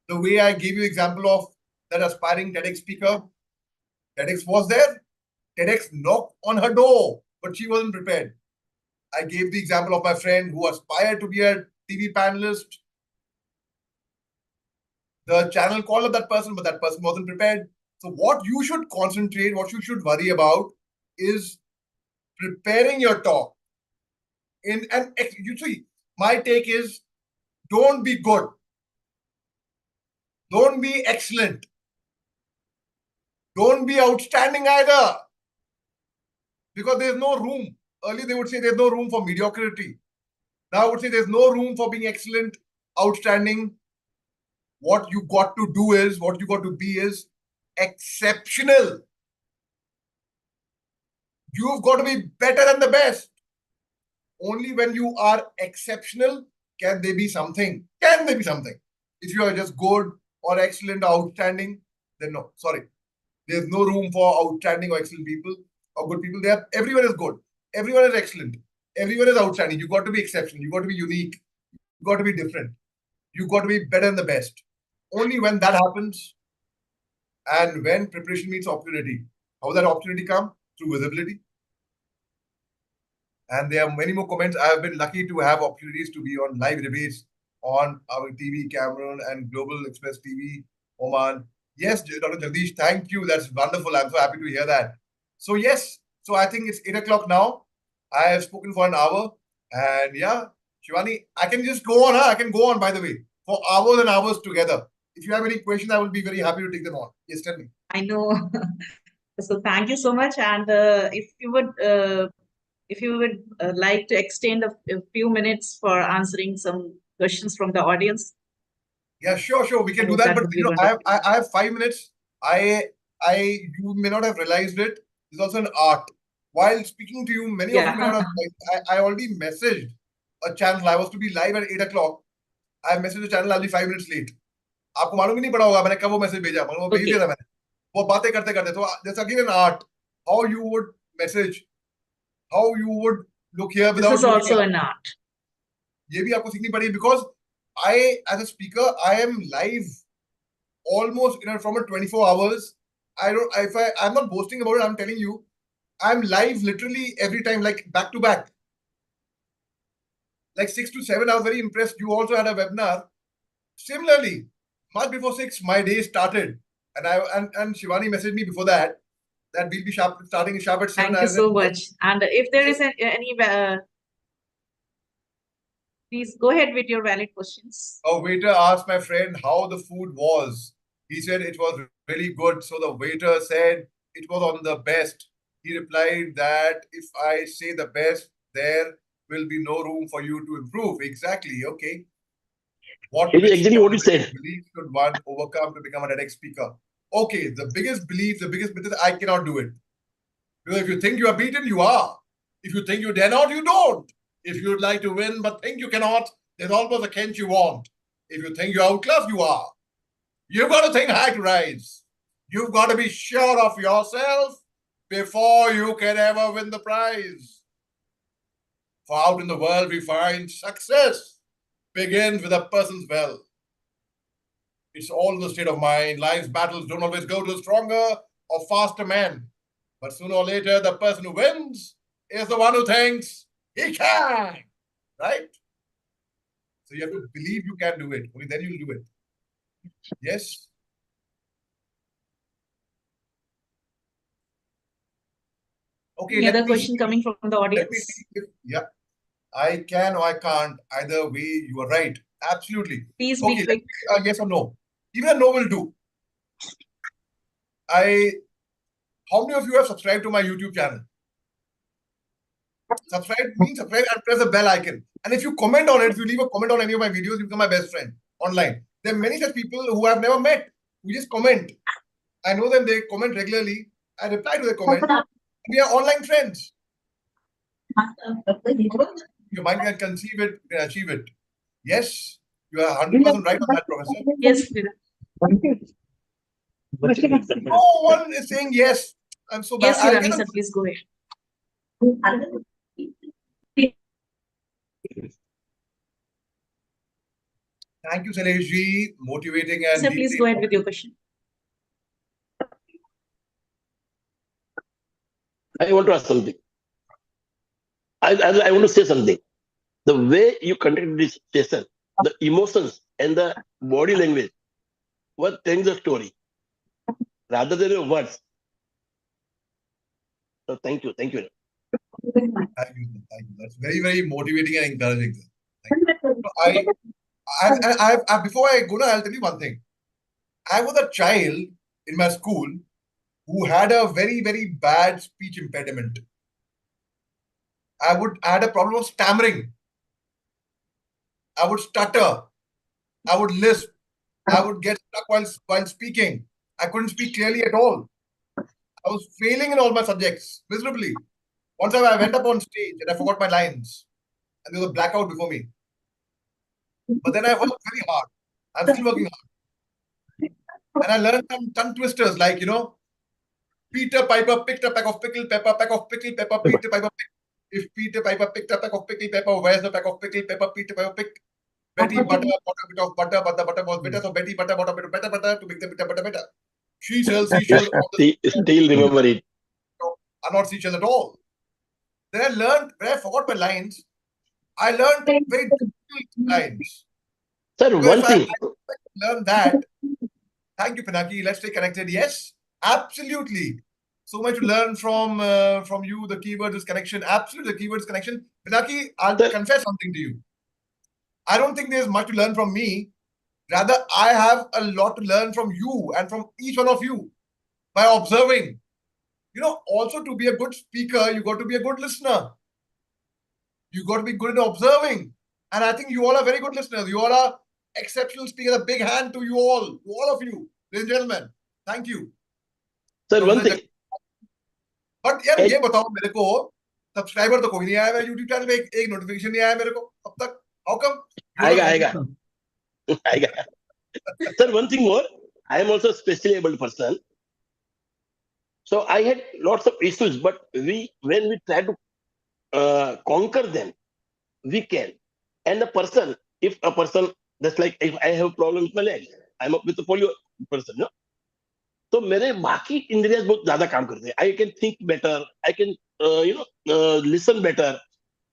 The way I gave you example of that aspiring TEDx speaker, TEDx was there. TEDx knocked on her door, but she wasn't prepared. I gave the example of my friend who aspired to be a TV panelist. The channel called up that person, but that person wasn't prepared. So what you should concentrate, what you should worry about is preparing your talk. You see, my take is don't be good. Don't be excellent. Don't be outstanding either. Because there's no room. Earlier they would say there's no room for mediocrity. Now I would say there's no room for being excellent, outstanding. What you got to do is, what you got to be is exceptional. You've got to be better than the best. Only when you are exceptional can there be something. Can there be something? If you are just good or excellent or outstanding, then no, sorry. There's no room for outstanding or excellent people or good people. Everyone is good. Everyone is excellent. Everyone is outstanding. You've got to be exceptional. You've got to be unique. You've got to be different. You've got to be better than the best. Only when that happens and when preparation meets opportunity. How will that opportunity come? Through visibility. And there are many more comments. I have been lucky to have opportunities to be on live debates on our TV, Cameron, and Global Express TV, Oman. Yes, Dr. Jagdish, thank you. That's wonderful. I'm so happy to hear that. So yes, so I think it's 8 o'clock now. I have spoken for an hour. And yeah, Shivani, I can just go on. I can go on, by the way, for hours and hours together. If you have any questions, I will be very happy to take them on. Yes, tell me. I know. So thank you so much. And if you would like to extend a few minutes for answering some questions from the audience. Yeah, sure. We can do that. But you know, I have 5 minutes. You may not have realized it. It's also an art. While speaking to you, many of you may not have. I already messaged a channel. I was to be live at 8 o'clock. I messaged the channel. I'll be 5 minutes late. आपको मालूम ही नहीं पड़ा होगा मैंने कब वो message भेजा वो भेज दिया था मैंने वो बातें करते करते तो that's again an art how you would message how you would look here without this is also an art ये भी आपको सीखनी पड़ी because I as a speaker I am live almost from a 24 hours I'm not boasting about it I'm telling you I'm live literally every time like back to back like 6 to 7 I was very impressed you also had a webinar similarly much before 6, my day started, and Shivani messaged me before that we'll be starting sharp at 7. Thank you so much. And if there is any, please go ahead with your valid questions. A waiter asked my friend how the food was. He said it was really good. So the waiter said it was on the best. He replied that if I say the best, there will be no room for you to improve. Exactly. Okay. What exactly what you said. Belief should one overcome to become a TEDx speaker? Okay, the biggest belief, the biggest myth is I cannot do it. Because if you think you are beaten, you are. If you think you dare not, you don't. If you'd like to win but think you cannot, there's almost a Kent you want. If you think you're outclassed, you are. You've got to think high to rise. You've got to be sure of yourself before you can ever win the prize. For out in the world we find success begins with a person's will. It's all the state of mind. Life's battles don't always go to the stronger or faster man. But sooner or later, the person who wins is the one who thinks he can. Right? So you have to believe you can do it. Only then you'll do it. Yes? Okay. Any other question coming from the audience? Yeah. I can or I can't. Either way, you are right. Absolutely. Please be quick. Yes or no. Even a no will do. How many of you have subscribed to my YouTube channel? Subscribe means subscribe and press the bell icon. And if you comment on it, if you leave a comment on any of my videos, you become my best friend online. There are many such people who I've never met. Who just comment. I know them, they comment regularly. I reply to their comment. We are online friends. your mind can conceive it, you can achieve it. Yes, you are 100% right on that, Professor. Yes, Veena. No one is saying yes. I'm so bad. Yes, I'll Hirani get sir, a please go ahead. thank you, Salesh ji. Motivating and Sir, please deeply go ahead with your question. I want to ask something. I want to say something. The way you conduct this session, the emotions and the body language were telling the story rather than your words. So thank you. Thank you. Thank you. Thank you. That's very, very motivating and encouraging. Sir. Thank you. Before I go now, I'll tell you one thing. I was a child in my school who had a very, very bad speech impediment. I had a problem of stammering. I would stutter. I would lisp. I would get stuck while speaking. I couldn't speak clearly at all. I was failing in all my subjects miserably. One time I went up on stage and I forgot my lines. And there was a blackout before me. But then I worked very hard. I'm still working hard. And I learned some tongue twisters like, Peter Piper picked a peck of pickled pepper, Peter Piper picked. If Peter Piper picked a peck of pickled pepper, where's the peck of pickled pepper Peter Piper picked? Betty butter bought a bit of butter, but the butter was bitter, so Betty butter bought a bit of butter to make the bitter butter better. Seashells on the Still remember it. are not seashells at all. Then I learned, when I forgot my lines, I learned very difficult lines. Sir, So one if thing. I learn that, thank you, Pinaki. Let's stay connected. Yes, absolutely. So much to learn from you. The keyword is connection. Absolutely, the keyword is connection. Pinaki, I'll confess something to you. I don't think there's much to learn from me. Rather, I have a lot to learn from you and from each one of you by observing. Also to be a good speaker, you got to be a good listener. You got to be good at observing. And I think you all are very good listeners. You all are exceptional speakers. A big hand to you all of you, ladies and gentlemen. Thank you. Sir, one thing. But यार ये बताओ मेरे को subscriber तो कोई नहीं आया मेरे YouTube चैनल पे एक नोटिफिकेशन नहीं आया मेरे को अब तक हाउ कम आएगा Sir, one thing more, I am also a specially able person, so I had lots of issues, but when we try to conquer them, we can. And if a person, just like if I have a problem with my legs, I'm with the polio person, no? तो मेरे बाकी इंद्रियाज बहुत ज्यादा काम करते हैं. I can think better, I can listen better.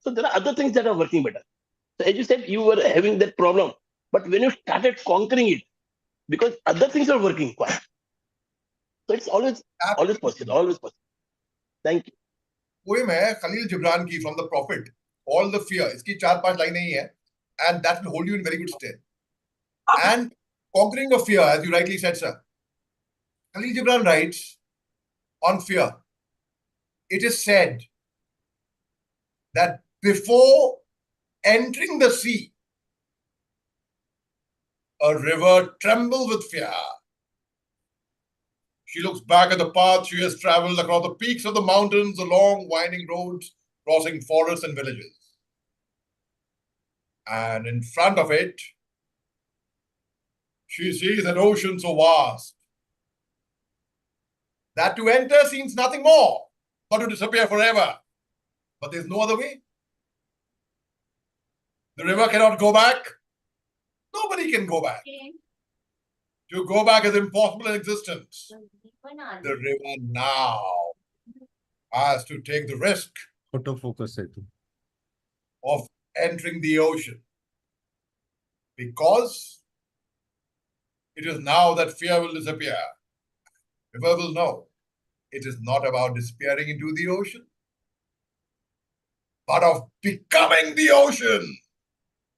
So there are other things that are working better. So as you said, you were having that problem, but when you started conquering it, because other things are working quite. So it's always possible. Thank you. Poem है Khalil Gibran की from the Prophet, All the Fear. इसकी 4-5 लाइनें ही है, and that will hold you in very good stead. And conquering of fear, as you rightly said, sir. Khalil Gibran writes on fear. It is said that before entering the sea, a river trembles with fear. She looks back at the path she has traveled across the peaks of the mountains, the long winding roads, crossing forests and villages. And in front of it, she sees an ocean so vast that to enter seems nothing more but to disappear forever. But there's no other way. The river cannot go back. Nobody can go back. To go back is impossible in existence. The river now has to take the risk of entering the ocean, because it is now that fear will disappear. River will know it is not about disappearing into the ocean, but of becoming the ocean.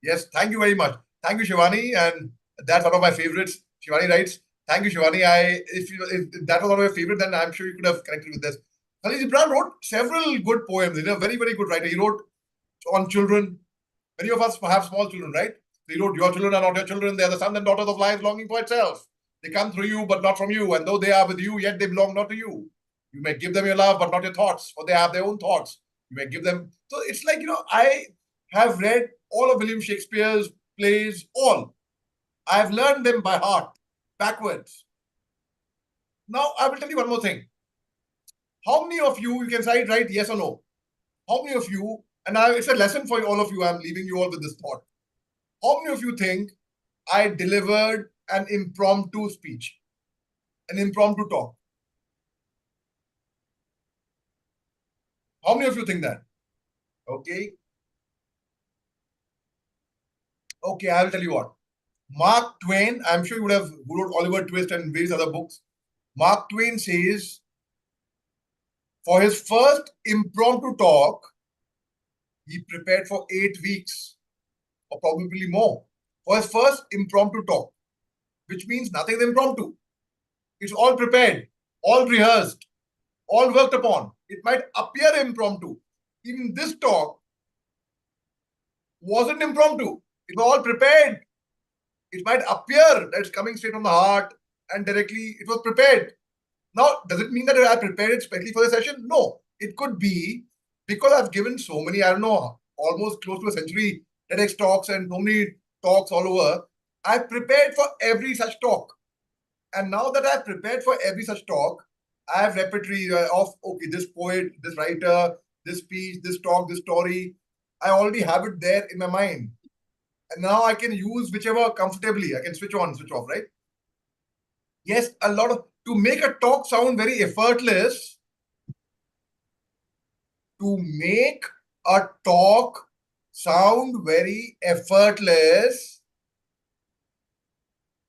Yes, thank you very much. Thank you, Shivani, and that's one of my favorites. Shivani writes, thank you, Shivani. If that was one of your favorite, then I'm sure you could have connected with this. Khalil Gibran wrote several good poems. He's a very, very good writer. He wrote on children. Many of us have small children, right? He wrote, your children are not your children. They are the sons and daughters of life longing for itself. They come through you, but not from you. And though they are with you, yet they belong not to you. You may give them your love, but not your thoughts, for they have their own thoughts. You may give them. So it's like, I have read all of William Shakespeare's plays, all. I have learned them by heart, backwards. Now, I will tell you one more thing. How many of you can write yes or no? How many of you, and it's a lesson for all of you, I'm leaving you all with this thought. How many of you think I delivered an impromptu speech, an impromptu talk? How many of you think that? Okay. Okay, I'll tell you what. Mark Twain, I'm sure you would have wrote Oliver Twist and various other books. Mark Twain says, for his first impromptu talk, he prepared for 8 weeks or probably more. For his first impromptu talk, which means nothing is impromptu. It's all prepared, all rehearsed, all worked upon. It might appear impromptu. Even this talk wasn't impromptu. It was all prepared. It might appear that it's coming straight from the heart and directly it was prepared. Now, does it mean that I prepared it especially for the session? No. It could be because I've given so many, I don't know, almost close to a century TEDx talks and so many talks all over. I've prepared for every such talk. And now that I've prepared for every such talk, I have repertory of, okay, this poet, this writer, this speech, this talk, this story. I already have it there in my mind. And now I can use whichever comfortably. I can switch on, switch off, right? Yes, to make a talk sound very effortless, to make a talk sound very effortless,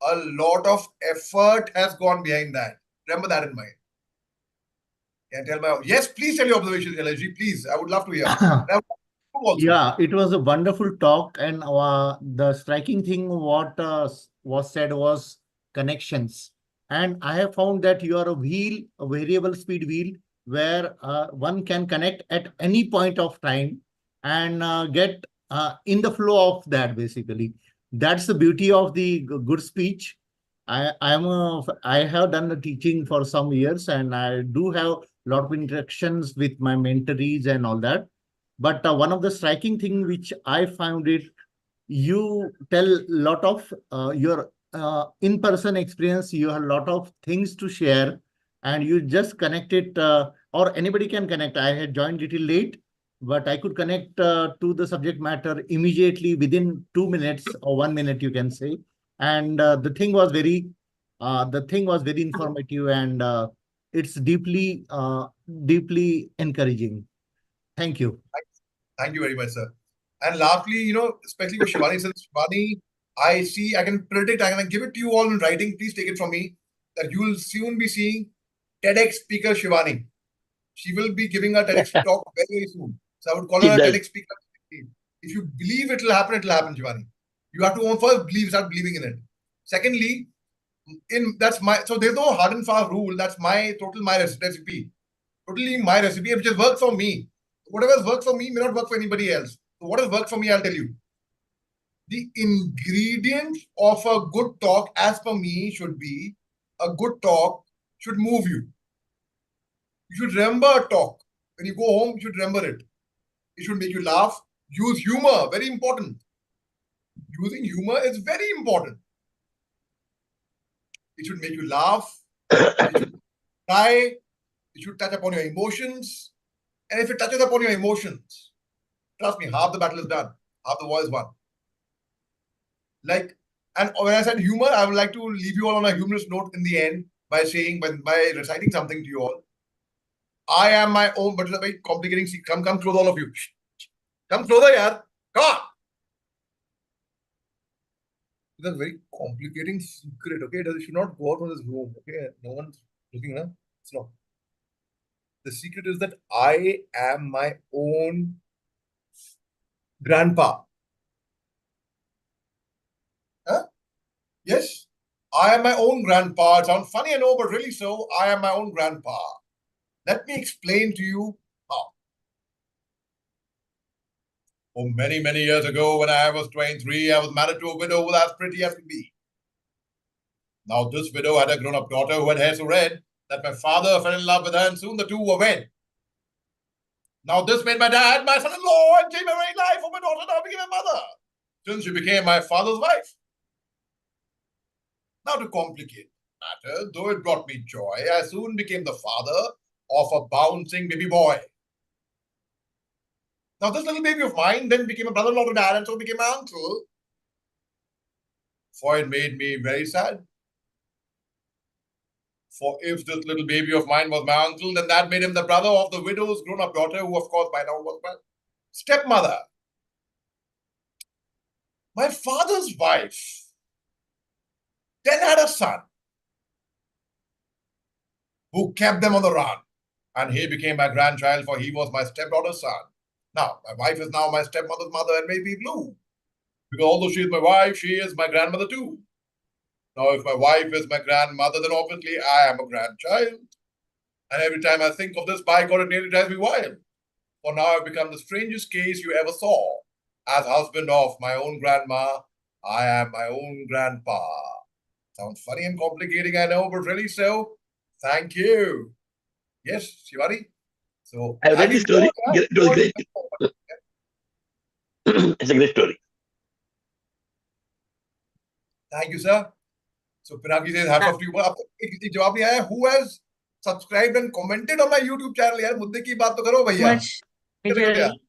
a lot of effort has gone behind that. Remember that in mind. Can tell my yes, please tell your observations, LSG, please. I would love to hear. Yeah, it was a wonderful talk, and the striking thing what was said was connections. And I have found that you are a wheel, a variable speed wheel, where one can connect at any point of time and get in the flow of that, basically. That's the beauty of the good speech. I have done the teaching for some years, and I do have a lot of interactions with my mentorees and all that. But one of the striking thing which I found it, you tell a lot of your in-person experience. You have a lot of things to share, and you just connect it, or anybody can connect. I had joined little late, but I could connect to the subject matter immediately within 2 minutes or 1 minute, you can say. And the thing was very informative, and it's deeply encouraging. Thank you. Thank you very much, sir. And lastly, especially for Shivani, since Shivani, I can predict, I can give it to you all in writing. Please take it from me that you will soon be seeing TEDx speaker Shivani. She will be giving a TEDx talk very, very soon. So I would call her a TEDx speaker. If you believe it will happen, Shivani. You have to first start believing in it. Secondly, so there's no hard and fast rule. That's my recipe. Totally my recipe, which has worked for me. Whatever has worked for me may not work for anybody else. So what has worked for me, I'll tell you. The ingredients of a good talk, as per me, should be a good talk should move you. You should remember a talk. When you go home, you should remember it. It should make you laugh. Use humor, very important. Using humor is very important. It should make you laugh. It should cry. It should touch upon your emotions. And if it touches upon your emotions, trust me, half the battle is done. Half the war is won. And when I said humor, I would like to leave you all on a humorous note in the end by reciting something to you all. I am my own, but it's a very complicating secret. Come close, all of you. Come closer, yaar. Come on. It's a very complicating secret, okay? It should not go out from this room, okay? No one's looking, huh? It's not. The secret is that I am my own grandpa. Huh? Yes, I am my own grandpa. It sounds funny, I know, but really so, I am my own grandpa. Let me explain to you how. Oh, many, many years ago, when I was 23, I was married to a widow as pretty as could be. Now, this widow had a grown-up daughter who had hair so red that my father fell in love with her, and soon the two were wed. Now this made my dad my son-in-law and changed my very life, for my daughter now became my mother, since she became my father's wife. Now to complicate matters, though it brought me joy, I soon became the father of a bouncing baby boy. Now this little baby of mine then became a brother-in-law to dad and so became my uncle. For it made me very sad. For if this little baby of mine was my uncle, then that made him the brother of the widow's grown-up daughter, who of course by now was my stepmother. My father's wife then had a son who kept them on the run, and he became my grandchild, for he was my stepdaughter's son. Now, my wife is now my stepmother's mother and made me blue, because although she is my wife, she is my grandmother too. Now, if my wife is my grandmother, then obviously I am a grandchild. And every time I think of this, by God, it nearly drives me wild. For now I've become the strangest case you ever saw. As husband of my own grandma, I am my own grandpa. Sounds funny and complicating, I know, but really so. Thank you. Yes, Shivani? So I read the story. It was great. It's a great story. Thank you, sir. So Pinaki says, hats off to you. अब एक जवाब नहीं आया. Who has subscribed and commented on my YouTube channel? यार मुद्दे की बात तो करो भैया. Much, Major Ali.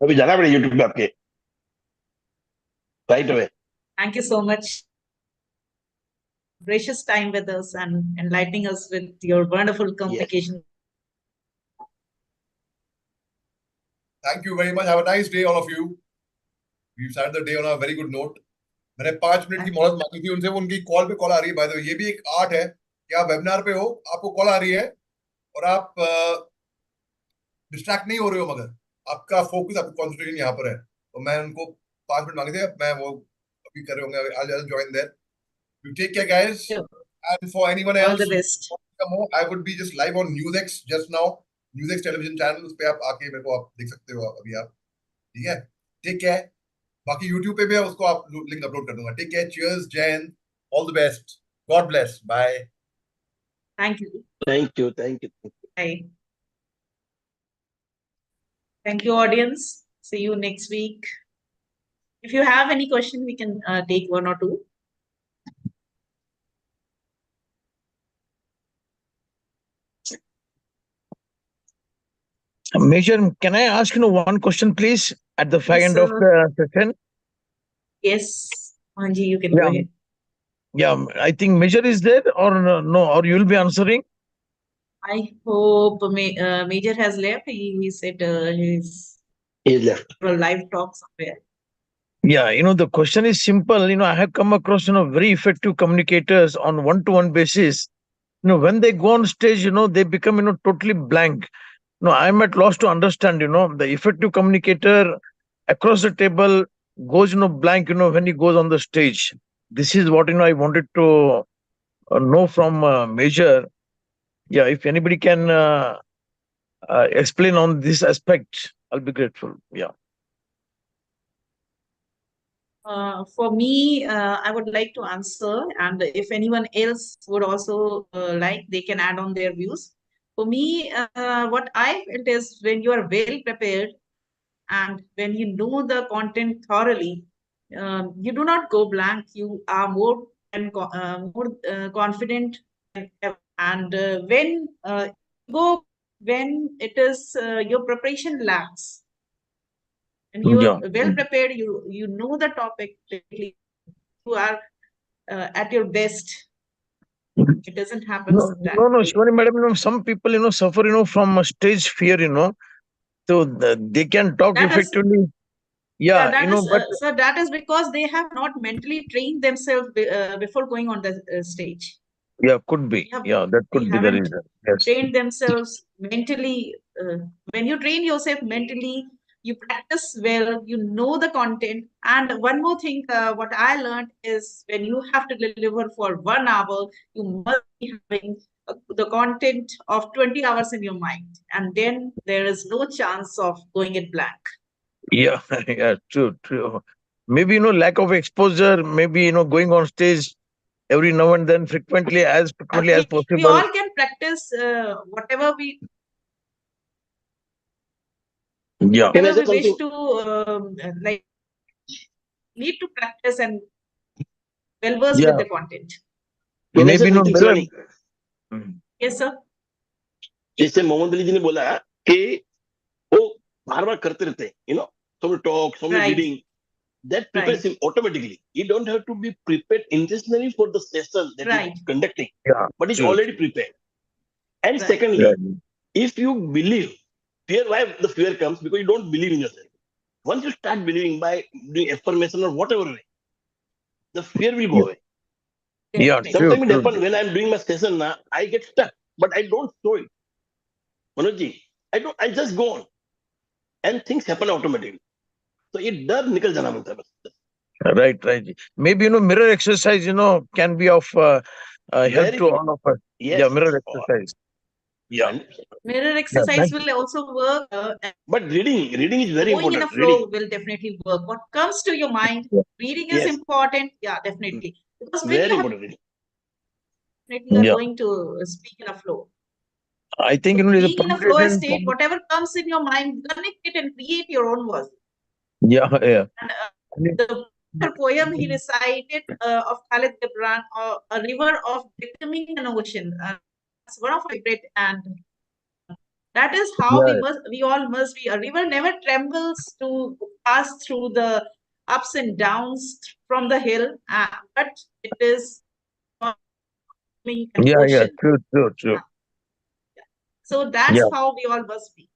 अभी जाना पड़ेगा YouTube पे आपके. Right away. Thank you so much. Gracious time with us and enlightening us with your wonderful communication. Thank you very much. Have a nice day, all of you. We've started the day on a very good note. मैंने 5 minute की मोहलत मांगी थी उनसे, वो उनकी call पे call आ रही है. बाय द वे, ये भी एक आर्ट है कि आप वेबिनार पे हो, आपको कॉल आ रही है और आप डिस्ट्रैक्ट नहीं हो रहे हो, मगर आपका फोकस, आपका कंसंट्रेशन यहाँ पर है. तो मैं उनको 5 मिनट मांगे थे, मैं वो अभी कर रहे होंगे. I'll join there. You take care, guys. Sure. And for anyone All else, the best. I would be just live on NewsX just now. NewsX television channel, उस पे आप आके मेरे को आप देख सकते हो अभी आप. ठीक है? Take care. बाकी YouTube पे भी है, उसको आप लिंक अपलोड कर दूंगा. Take care. Cheers, Jen. All the best. God bless. Bye. Thank you. Thank you. Thank you. Bye. Thank you, audience. See you next week. If you have any question, we can take one or two. Major, can I ask one question, please, at the fag Yes, end of sir. the session? Yes, Manji, you can go Yeah. ahead. Yeah, I think Major is there, or no, or you'll be answering? I hope Major has left. He said he's He left. for a live talk somewhere. Yeah, the question is simple. I have come across, very effective communicators on one-to-one basis. When they go on stage, they become, totally blank. I'm at loss to understand, the effective communicator across the table goes, blank, when he goes on the stage. This is what, I wanted to know from Major. Yeah, if anybody can explain on this aspect, I'll be grateful. Yeah. For me, I would like to answer, and if anyone else would also like, they can add on their views. For me, what I felt is when you are well prepared and when you know the content thoroughly, you do not go blank. You are more confident than ever. And when it is your preparation lacks, and you are well prepared, you know the topic, you are at your best. It doesn't happen. No, Shivani madam, some people, suffer, from stage fear, so they can talk That is- effectively. Yeah, but so that is because they have not mentally trained themselves before going on the stage. yeah, could be. Yeah, that could be the haven't reason. Yes. Train themselves mentally. When you train yourself mentally, you practice well, you know the content. And one more thing, what I learned is when you have to deliver for 1 hour, you must be having the content of 20 hours in your mind. And then there is no chance of going it blank. Yeah, yeah, true. Maybe, lack of exposure, maybe, going on stage, every now and then, frequently as we possible. all can practice whatever we Yeah. Can I whatever say we wish something? to like need to practice and well versed Yeah. with the content. Can I say Maybe no something, mirror. Shivani? Yes, sir. जैसे मोहम्मद अली जी ने बोला कि वो बार बार करते रहते हैं, so many talks, so many Right. reading, that prepares Right. him automatically. He don't have to be prepared intentionally for the session that Right. he's conducting, Yeah. but he's True. already prepared. And Right. secondly, Yeah. if you believe, why the fear comes? Because you don't believe in yourself. Once you start believing by doing affirmation or whatever way, the fear will go away. Yeah. Definitely. True. Sometimes it True. happens when I'm doing my session now, I get stuck, but I don't show it. Manojji, I just go on. And things happen automatically. So it डर निकल जाना बनता है बस. Right. Maybe mirror exercise can be of help Very to good. all of us. Yes. Yeah, mirror exercise. Yeah. 100%. Mirror Yeah. exercise Thank you. will also work. And But reading is very going in a important. flow Reading. will definitely work. What comes to your mind, Yeah. reading is Yes. important. Yeah, definitely. Because when Very you have important reading. definitely are Yeah. going to speak in a flow. I think So the being in a flow punctuation. state, whatever comes in your mind, connect it and create your own version. Yeah. And the poem he recited of Khalid Gibran, A River of Becoming an Ocean. It's one of my favorite, and that is how Yeah. we all must be. A river never trembles to pass through the ups and downs from the hill, but it is becoming an Yeah. ocean. True. So that's Yeah. how we all must be.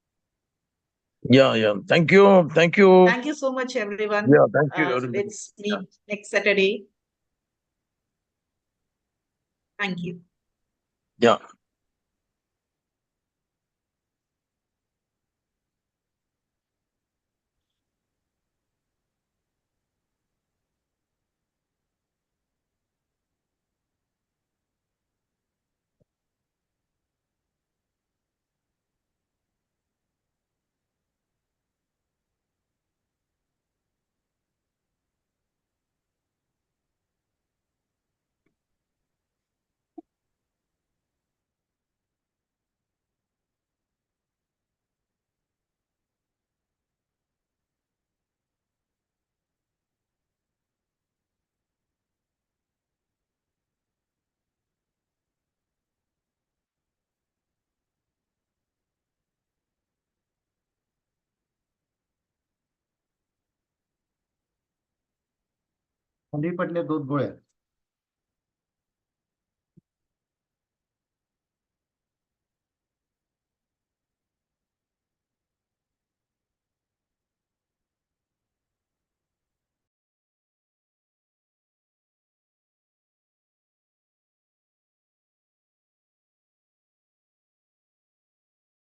Yeah. Thank you. Thank you so much, everyone. Yeah. Thank you, everybody. Let's meet next Saturday. Thank you. Yeah. थंडी पडले दूध गोळ्या